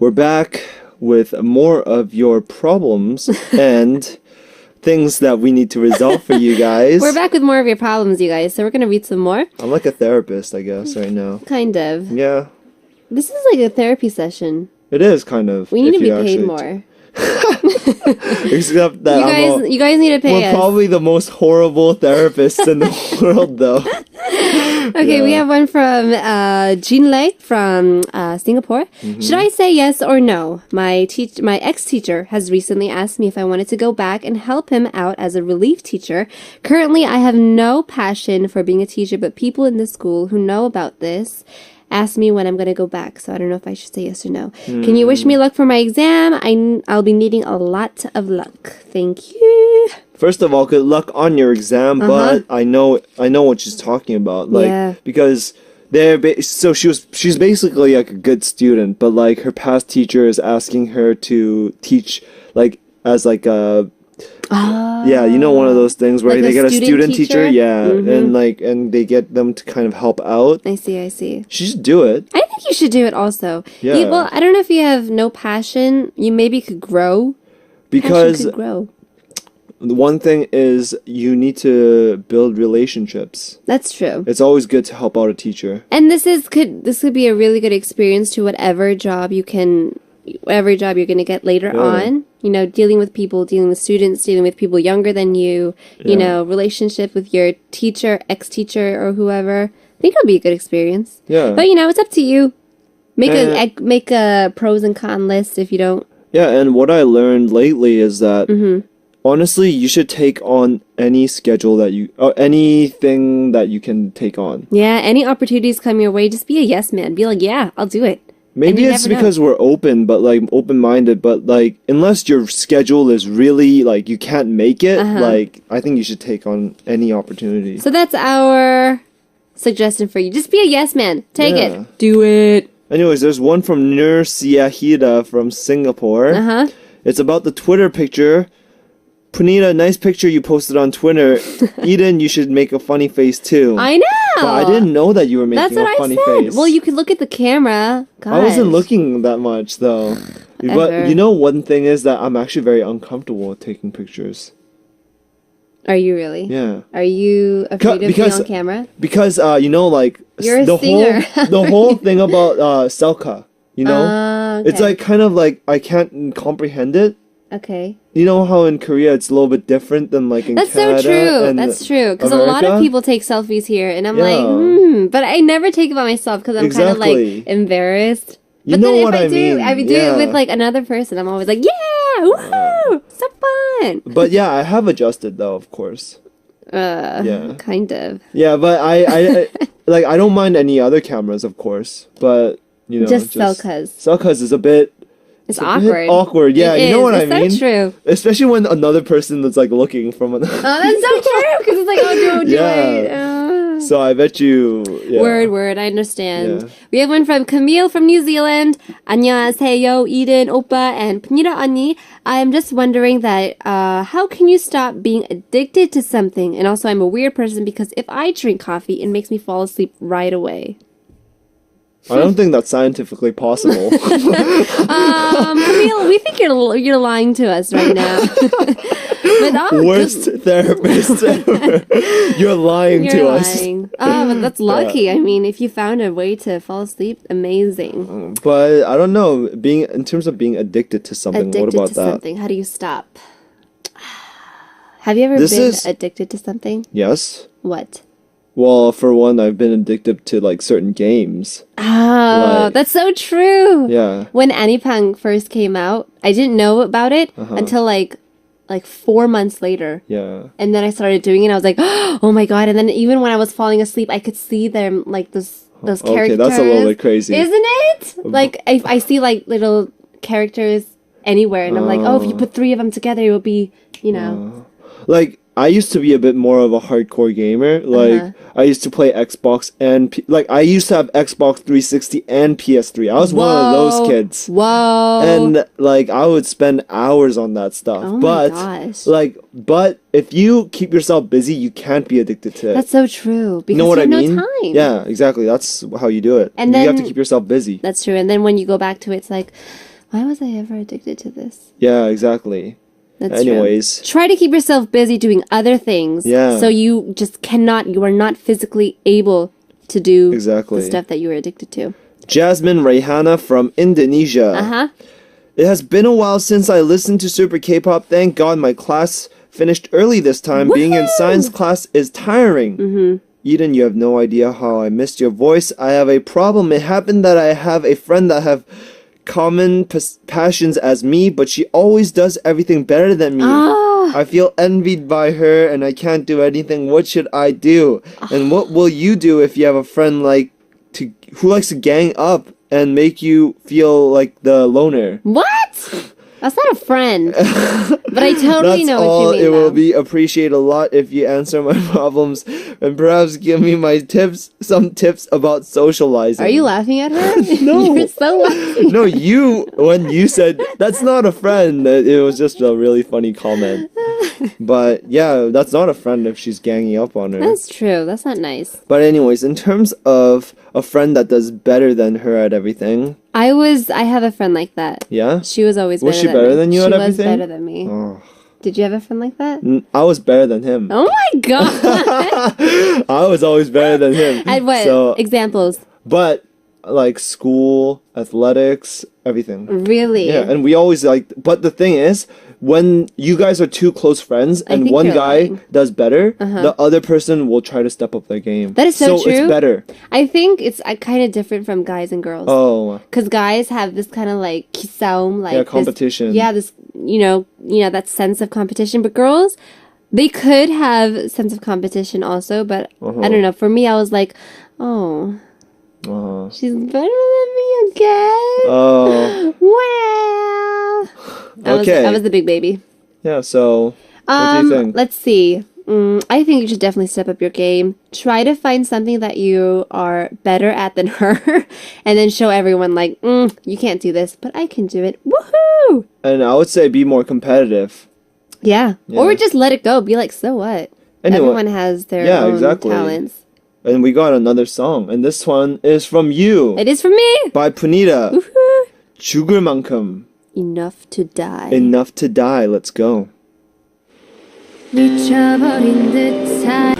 Speaker 3: We're back with more of your problems and things that we need to resolve for you guys.
Speaker 2: We're back with more of your problems, you guys. So we're gonna read some more.
Speaker 3: I'm like a therapist, I guess, right now.
Speaker 2: Kind of.
Speaker 3: Yeah,
Speaker 2: This is like a therapy session.
Speaker 3: it is kind of.
Speaker 2: We need
Speaker 3: if
Speaker 2: to be
Speaker 3: you
Speaker 2: paid
Speaker 3: actually-
Speaker 2: more.
Speaker 3: Except that
Speaker 2: You guys need to pay
Speaker 3: we're
Speaker 2: us.
Speaker 3: probably the most horrible therapists in the world, though.
Speaker 2: Okay, we
Speaker 3: Yeah.
Speaker 2: have one from Jean Lei from Singapore.
Speaker 3: Mm-hmm.
Speaker 2: Should I say yes or no? My ex-teacher has recently asked me if I wanted to go back and help him out as a relief teacher. Currently, I have no passion for being a teacher, but people in the school who know about this asked me when I'm going to go back, so I don't know if I should say yes or no. Can you wish me luck for my exam? I'll be needing a lot of luck. Thank you.
Speaker 3: First of all, good luck on your exam, but I know what she's talking about. Like,
Speaker 2: Yeah.
Speaker 3: because so she's basically like a good student, but like her past teacher is asking her to teach like as like a yeah, you know, one of those things where
Speaker 2: Like
Speaker 3: they
Speaker 2: a
Speaker 3: get a
Speaker 2: student
Speaker 3: student teacher,
Speaker 2: teacher?
Speaker 3: yeah, and they get them to kind of help out.
Speaker 2: I see.
Speaker 3: She should do it.
Speaker 2: I think you should do it also.
Speaker 3: Yeah.
Speaker 2: Well, I don't know if you have no passion. You maybe could grow.
Speaker 3: Because
Speaker 2: Passion could grow.
Speaker 3: the one thing is you need to build relationships.
Speaker 2: That's true.
Speaker 3: It's always good to help out a teacher.
Speaker 2: And this could be a really good experience to whatever job you're going to get later
Speaker 3: Yeah.
Speaker 2: on. You know, dealing with people, dealing with students, dealing with people younger than you. You
Speaker 3: Yeah.
Speaker 2: know, relationship with your teacher, ex-teacher, or whoever. I think it'll be a good experience.
Speaker 3: Yeah.
Speaker 2: But you know, it's up to you. Make
Speaker 3: And-
Speaker 2: make a pros and con list if you don't.
Speaker 3: Yeah, and what I learned lately is that honestly, you should take on any schedule that anything that you can take on.
Speaker 2: Yeah, any opportunities come your way, just be a yes man. Be like, yeah, I'll do it.
Speaker 3: Maybe
Speaker 2: you
Speaker 3: it's
Speaker 2: never know.
Speaker 3: because we're open-minded, but like unless your schedule is really like you can't make it, like I think you should take on any opportunity.
Speaker 2: So that's our suggestion for you. Just be a yes man. Take
Speaker 3: Yeah.
Speaker 2: it. Do it.
Speaker 3: Anyways, there's one from Nur Siahida from Singapore.
Speaker 2: Uh-huh.
Speaker 3: It's about the Twitter picture. Punita, nice picture you posted on Twitter. Eden, you should make a funny face too.
Speaker 2: I know.
Speaker 3: But I didn't know that you were
Speaker 2: That's
Speaker 3: making
Speaker 2: what
Speaker 3: a funny
Speaker 2: I said.
Speaker 3: face.
Speaker 2: Well, you could look at the camera. Gosh.
Speaker 3: I wasn't looking that much though.
Speaker 2: Ever.
Speaker 3: But you know, one thing is that I'm actually very uncomfortable with taking pictures.
Speaker 2: Are you really?
Speaker 3: Yeah.
Speaker 2: Are you afraid of being
Speaker 3: because-
Speaker 2: on camera?
Speaker 3: Because you know, like
Speaker 2: You're a
Speaker 3: the
Speaker 2: singer.
Speaker 3: the whole thing about selka, you know,
Speaker 2: Okay.
Speaker 3: it's like kind of like I can't comprehend it.
Speaker 2: Okay.
Speaker 3: You know how in Korea it's a little bit different than like in
Speaker 2: That's
Speaker 3: Canada.
Speaker 2: so true.
Speaker 3: and
Speaker 2: That's true. Because a lot of
Speaker 3: America?
Speaker 2: people take selfies here, and I'm
Speaker 3: Yeah.
Speaker 2: like, but I never take it by myself because I'm kind of
Speaker 3: Exactly.
Speaker 2: like embarrassed.
Speaker 3: You
Speaker 2: But
Speaker 3: know
Speaker 2: then
Speaker 3: what
Speaker 2: if
Speaker 3: I mean?
Speaker 2: I do
Speaker 3: Yeah.
Speaker 2: it with like another person, I'm always like, yeah, woohoo, so fun.
Speaker 3: But yeah, I have adjusted though, of course. Yeah.
Speaker 2: Kind of.
Speaker 3: Yeah, but I like I don't mind any other cameras, of course. But you know,
Speaker 2: Just Selkas.
Speaker 3: Selkas is a bit.
Speaker 2: It's
Speaker 3: a bit
Speaker 2: awkward.
Speaker 3: awkward. Yeah,
Speaker 2: It
Speaker 3: you know
Speaker 2: is.
Speaker 3: what I
Speaker 2: It's
Speaker 3: mean.
Speaker 2: so true.
Speaker 3: Especially when another person that's like looking from another.
Speaker 2: Oh, that's so true because it's like, oh, don't do it.
Speaker 3: Yeah. So I bet you. Yeah.
Speaker 2: Word, I understand.
Speaker 3: Yeah.
Speaker 2: We have one from Camille from New Zealand. 안녕하세요, Eden, Oppa, and Punita 언니. I am just wondering that how can you stop being addicted to something? And also, I'm a weird person because if I drink coffee, it makes me fall asleep right away.
Speaker 3: I don't think that's scientifically possible.
Speaker 2: Camille, we think you're lying to us right now. But,
Speaker 3: Worst therapist ever. You're lying
Speaker 2: you're
Speaker 3: to us.
Speaker 2: lying. Oh, but that's lucky. I mean, if you found a way to fall asleep, amazing.
Speaker 3: But I don't know. In terms of being addicted to something,
Speaker 2: Addicted
Speaker 3: what about
Speaker 2: to
Speaker 3: that?
Speaker 2: something. How do you stop? Have you ever
Speaker 3: This
Speaker 2: been
Speaker 3: is-
Speaker 2: addicted to something?
Speaker 3: Yes.
Speaker 2: What?
Speaker 3: Well, for one, I've been addicted to like certain games.
Speaker 2: Oh,
Speaker 3: Like-
Speaker 2: that's so true.
Speaker 3: Yeah.
Speaker 2: When Anipang first came out, I didn't know about it
Speaker 3: Uh-huh.
Speaker 2: until like like 4 months later.
Speaker 3: Yeah.
Speaker 2: And then I started doing it. I was like, oh my God. And then even when I was falling asleep, I could see them like those
Speaker 3: Okay,
Speaker 2: characters.
Speaker 3: that's a little bit crazy.
Speaker 2: Isn't it? Like I see like little characters anywhere. And I'm like, oh, if you put 3 of them together, it will be, you know.
Speaker 3: Like, I used to be a bit more of a hardcore gamer. Like, I used to play Xbox and I used to have Xbox 360 and PS3. I was one of those kids.
Speaker 2: Whoa.
Speaker 3: And like, I would spend hours on that stuff.
Speaker 2: Oh my
Speaker 3: but
Speaker 2: gosh.
Speaker 3: but if you keep yourself busy, you can't be addicted to it.
Speaker 2: That's so true. Because
Speaker 3: you know what
Speaker 2: you have
Speaker 3: I mean?
Speaker 2: no time.
Speaker 3: Yeah, exactly. That's how you do it.
Speaker 2: And
Speaker 3: you have to
Speaker 2: then-
Speaker 3: keep yourself busy.
Speaker 2: That's true. And then when you go back to it, it's like, why was I ever addicted to this?
Speaker 3: Yeah, exactly.
Speaker 2: That's
Speaker 3: Anyways.
Speaker 2: true. Try to keep yourself busy doing other things.
Speaker 3: Yeah.
Speaker 2: So you are not physically able to do
Speaker 3: Exactly.
Speaker 2: the stuff that you were addicted to.
Speaker 3: Jasmine Rayhana from Indonesia.
Speaker 2: Uh-huh.
Speaker 3: It has been a while since I listened to Super K-pop. Thank God my class finished early this time. Being in science class is tiring. Eden, you have no idea how I missed your voice. I have a problem. It happened that I have a friend that have common passions as me, but she always does everything better than me. I feel envied by her and I can't do anything. What should I do? And what will you do if you have a friend who likes to gang up and make you feel like the loner?
Speaker 2: What? That's not a friend. But I totally know what you mean.
Speaker 3: It will
Speaker 2: though.
Speaker 3: be appreciated a lot if you answer my problems and perhaps give me some tips about socializing.
Speaker 2: Are you laughing at her?
Speaker 3: No.
Speaker 2: You're so laughing.
Speaker 3: No, when you said that's not a friend, it was just a really funny comment. But yeah, that's not a friend if she's ganging up on her.
Speaker 2: That's true. That's not nice.
Speaker 3: But anyways, in terms of a friend that does better than her at everything,
Speaker 2: I have a friend like that.
Speaker 3: yeah?
Speaker 2: She was always
Speaker 3: Was
Speaker 2: better
Speaker 3: she
Speaker 2: than
Speaker 3: better
Speaker 2: me.
Speaker 3: than you at everything?
Speaker 2: She was better than me.
Speaker 3: Oh.
Speaker 2: Did you have a friend like that?
Speaker 3: I was better than him.
Speaker 2: Oh my God.
Speaker 3: I was always better than him.
Speaker 2: And what?
Speaker 3: So,
Speaker 2: Examples?
Speaker 3: but like school, athletics, everything.
Speaker 2: Really?
Speaker 3: Yeah, and we always but the thing is, when you guys are two close friends and
Speaker 2: think
Speaker 3: one
Speaker 2: you're
Speaker 3: guy
Speaker 2: lying.
Speaker 3: does better, the other person will try to step up their game.
Speaker 2: That is so true.
Speaker 3: It's better.
Speaker 2: I think it's kind of different from guys and girls.
Speaker 3: Oh,
Speaker 2: Because guys have this kind of like kisaum, like
Speaker 3: yeah,
Speaker 2: this-
Speaker 3: competition.
Speaker 2: this that sense of competition. But girls, they could have sense of competition also. But I don't know. For me, I was like, oh, she's better than me again.
Speaker 3: Oh,
Speaker 2: Wow.
Speaker 3: Okay.
Speaker 2: I was the big baby.
Speaker 3: yeah. So, what do you think?
Speaker 2: Let's see. I think you should definitely step up your game. Try to find something that you are better at than her, and then show everyone like, you can't do this, but I can do it. Woohoo!
Speaker 3: And I would say be more competitive.
Speaker 2: Yeah.
Speaker 3: Yeah.
Speaker 2: Or just let it go. Be like, so what?
Speaker 3: Anyway,
Speaker 2: Everyone has their
Speaker 3: yeah,
Speaker 2: own
Speaker 3: exactly.
Speaker 2: talents.
Speaker 3: And we got another song, and this one is from you
Speaker 2: It is for me.
Speaker 3: by Punita.
Speaker 2: Woohoo!
Speaker 3: 죽을 만큼,
Speaker 2: Enough to die.
Speaker 3: enough to die. Let's go.
Speaker 5: 미쳐버린 듯한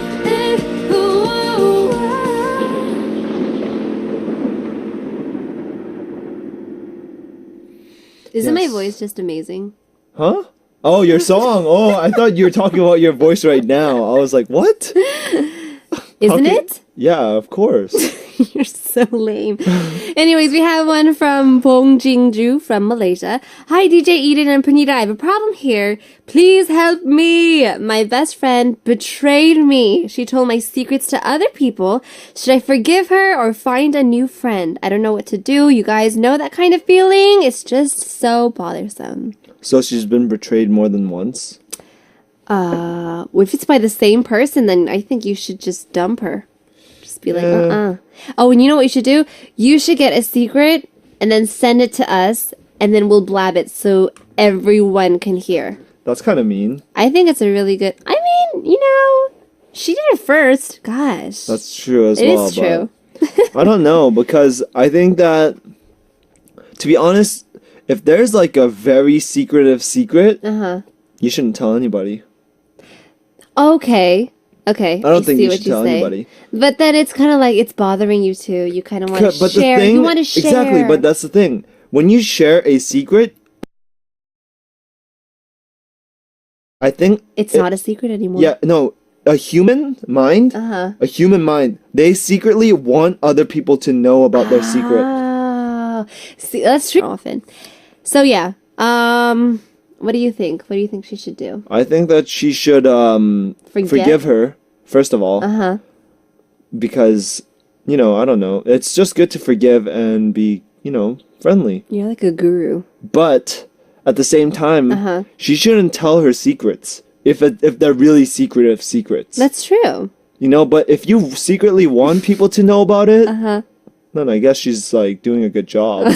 Speaker 2: Isn't my
Speaker 3: Yes.
Speaker 2: voice just amazing?
Speaker 3: Huh? Oh, your song. Oh, I thought you were talking about your voice right now. I was like, what?
Speaker 2: Isn't
Speaker 3: Okay.
Speaker 2: it?
Speaker 3: Yeah, of course.
Speaker 2: You're so lame. Anyways, we have one from Bong Jingju from Malaysia. Hi, DJ Eden and Punita. I have a problem here. Please help me. My best friend betrayed me. She told my secrets to other people. Should I forgive her or find a new friend? I don't know what to do. You guys know that kind of feeling? It's just so bothersome.
Speaker 3: So she's been betrayed more than once?
Speaker 2: If it's by the same person, then I think you should just dump her. Just be like, Oh, and you know what you should do? You should get a secret and then send it to us, and then we'll blab it so everyone can hear.
Speaker 3: That's kind of mean.
Speaker 2: I think it's a really good. I mean, she did it first. Gosh,
Speaker 3: That's true as
Speaker 2: it
Speaker 3: well.
Speaker 2: is true.
Speaker 3: But I don't know, because I think that, to be honest, if there's like a very secretive secret, you shouldn't tell anybody.
Speaker 2: Okay.
Speaker 3: I don't think
Speaker 2: see
Speaker 3: you
Speaker 2: what
Speaker 3: should tell
Speaker 2: say.
Speaker 3: anybody.
Speaker 2: But then it's kind of like it's bothering you too. You kind of want to
Speaker 3: But
Speaker 2: share.
Speaker 3: the thing,
Speaker 2: You want to share.
Speaker 3: exactly. But that's the thing. When you share a secret, I think
Speaker 2: it's not a secret anymore.
Speaker 3: Yeah, no. A human mind, they secretly want other people to know about their secret.
Speaker 2: Oh, see, that's true often. So yeah, What do you think? What do you think she should do?
Speaker 3: I think that she should forgive her, first of all.
Speaker 2: Uh-huh.
Speaker 3: Because, I don't know. It's just good to forgive and be, friendly.
Speaker 2: You're like a guru.
Speaker 3: But at the same time, she shouldn't tell her secrets if they're really secretive secrets.
Speaker 2: That's true.
Speaker 3: But if you secretly want people to know about it, then I guess she's like doing a good job.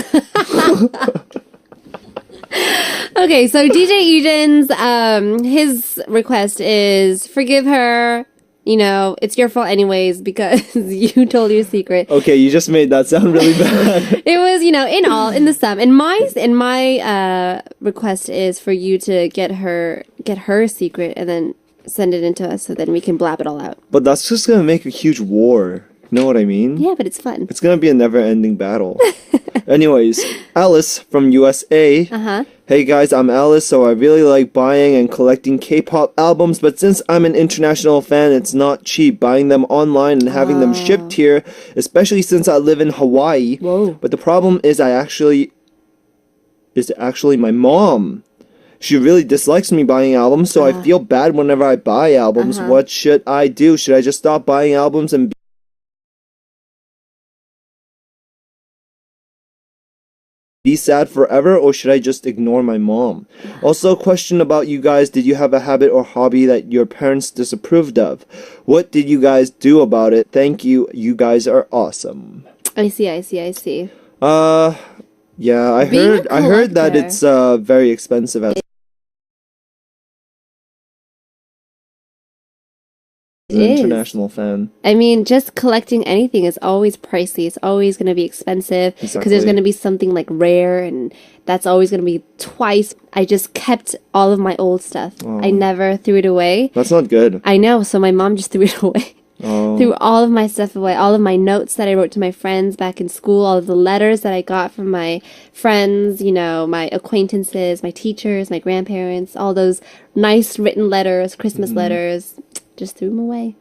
Speaker 2: Okay, so DJ Eden's his request is forgive her. It's your fault anyways because you told your secret.
Speaker 3: Okay, you just made that sound really bad.
Speaker 2: It was, in the sum. And my request is for you to get her secret and then send it into us so then we can blab it all out.
Speaker 3: But that's just gonna make a huge war. You know what I mean?
Speaker 2: Yeah, but it's fun.
Speaker 3: It's gonna be a never-ending battle. Anyways, Alice from USA. Hey guys, I'm Alice, so I really like buying and collecting K-pop albums, but since I'm an international fan, it's not cheap buying them online and having them shipped here, especially since I live in Hawaii.
Speaker 2: Whoa.
Speaker 3: But the problem is actually my mom. She really dislikes me buying albums, so I feel bad whenever I buy albums. What should I do? Should I just stop buying albums and be sad forever, or should I just ignore my mom? Also, question about you guys. Did you have a habit or hobby that your parents disapproved of? What did you guys do about it? Thank you. You guys are awesome.
Speaker 2: I see.
Speaker 3: Yeah, I heard that it's very expensive as an international fan.
Speaker 2: I mean, just collecting anything is always pricey. It's always going to be expensive because there's going to be something like rare, and that's always going to be twice. I just kept all of my old stuff. I never threw it away.
Speaker 3: That's not good.
Speaker 2: I know, so my mom just threw it away. Threw all of my stuff away, all of my notes that I wrote to my friends back in school, all of the letters that I got from my friends, my acquaintances, my teachers, my grandparents, all those nice written letters, Christmas letters. Just threw them away.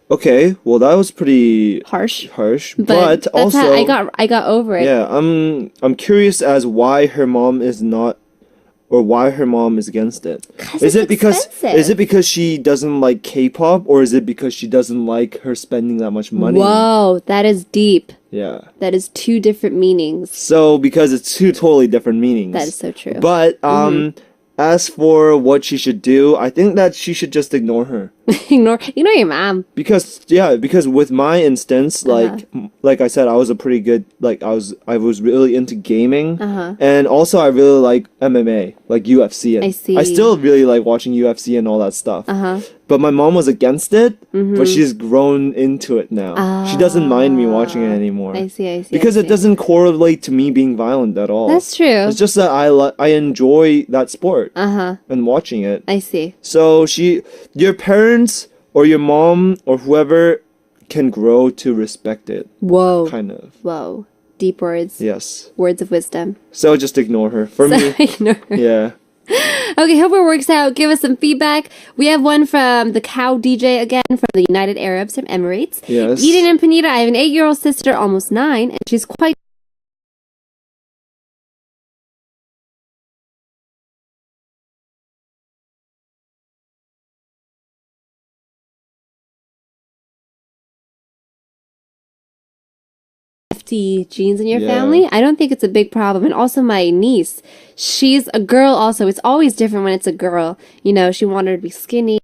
Speaker 3: Okay, well that was pretty
Speaker 2: harsh,
Speaker 3: but also
Speaker 2: I got over it.
Speaker 3: Yeah, I'm curious as why her mom is not, or why her mom is against it. Is it because she doesn't like K-pop, or is it because she doesn't like her spending that much money?
Speaker 2: Whoa, that is deep.
Speaker 3: Yeah.
Speaker 2: That is two different meanings.
Speaker 3: So because it's two totally different meanings.
Speaker 2: That is so true.
Speaker 3: But as for what she should do, I think that she should just ignore her.
Speaker 2: ignore your mom.
Speaker 3: Because with my instance, like I said, I was a pretty good, I was really into gaming, and also I really like MMA, like UFC. And
Speaker 2: I see.
Speaker 3: I still really like watching UFC and all that stuff. But my mom was against it, but she's grown into it now. She doesn't mind me watching it anymore.
Speaker 2: I see.
Speaker 3: Because it doesn't correlate to me being violent at all.
Speaker 2: That's true.
Speaker 3: It's just that I enjoy that sport and watching it.
Speaker 2: I see.
Speaker 3: So your parents or your mom or whoever can grow to respect it.
Speaker 2: Whoa.
Speaker 3: Kind of.
Speaker 2: Whoa. Deep words.
Speaker 3: Yes.
Speaker 2: Words of wisdom.
Speaker 3: So just ignore her. For me.
Speaker 2: Ignore her.
Speaker 3: Yeah.
Speaker 2: Okay, hope it works out. Give us some feedback. We have one from the Cow DJ again from the United Arabs from Emirates.
Speaker 3: Yes.
Speaker 2: Eden and Punita, I have an 8-year-old sister, almost 9, and she's quite genes in your family. I don't think it's a big problem. And also my niece, she's a girl also. It's always different when it's a girl. She wanted her to be skinny.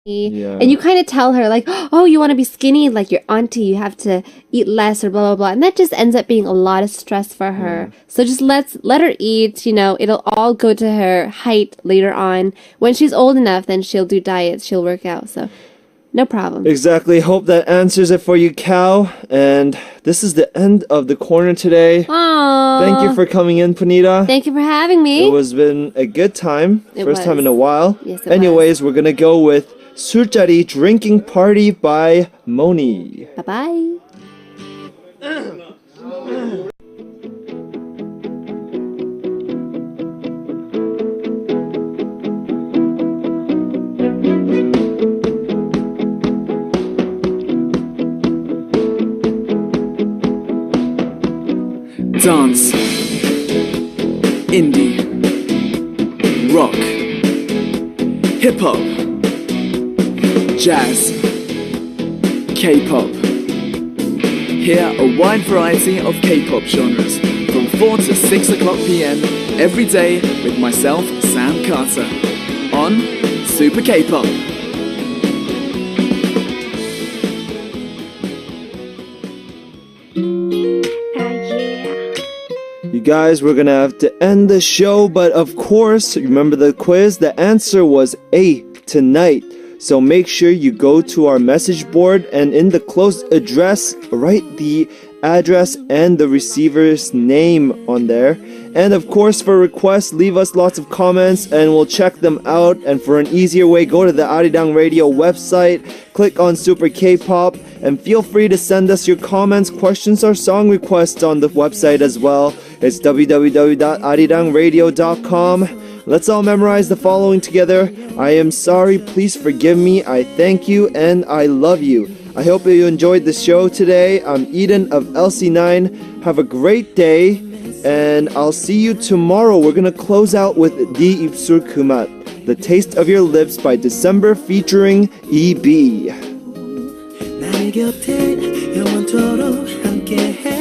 Speaker 3: Yeah.
Speaker 2: And you kind of tell her like, oh, you want to be skinny like your auntie, you have to eat less or blah blah blah, and that just ends up being a lot of stress for her. So just let her eat. It'll all go to her height later on. When she's old enough, then she'll do diets, she'll work out. So no problem.
Speaker 3: Exactly. Hope that answers it for you, Cow. And this is the end of the corner today.
Speaker 2: Aww.
Speaker 3: Thank you for coming in, Punita.
Speaker 2: Thank you for having me.
Speaker 3: It was been a good time. First time in a while.
Speaker 2: Yes, it
Speaker 3: Anyways, we're gonna go with Surjari Drinking Party by Moni.
Speaker 2: Bye-bye.
Speaker 4: Dance, indie, rock, hip-hop, jazz, K-pop. Hear a wide variety of K-pop genres from 4 to 6 o'clock p.m. every day with myself, Sam Carter, on Super K-pop.
Speaker 3: You guys, we're gonna have to end the show, but of course, remember the quiz? The answer was A, tonight. So make sure you go to our message board and in the closed address, write the address and the receiver's name on there. And of course, for requests, leave us lots of comments and we'll check them out. And for an easier way, go to the Arirang Radio website, click on Super K-pop, and feel free to send us your comments, questions, or song requests on the website as well. It's www.arirangradio.com. Let's all memorize the following together. I am sorry, please forgive me, I thank you, and I love you. I hope you enjoyed the show today. I'm Eden of LC9. Have a great day, and I'll see you tomorrow. We're gonna close out with Di Ipsul Kumat, The Taste of Your Lips by December featuring EB.
Speaker 1: 나의 곁에 영원토록 함께해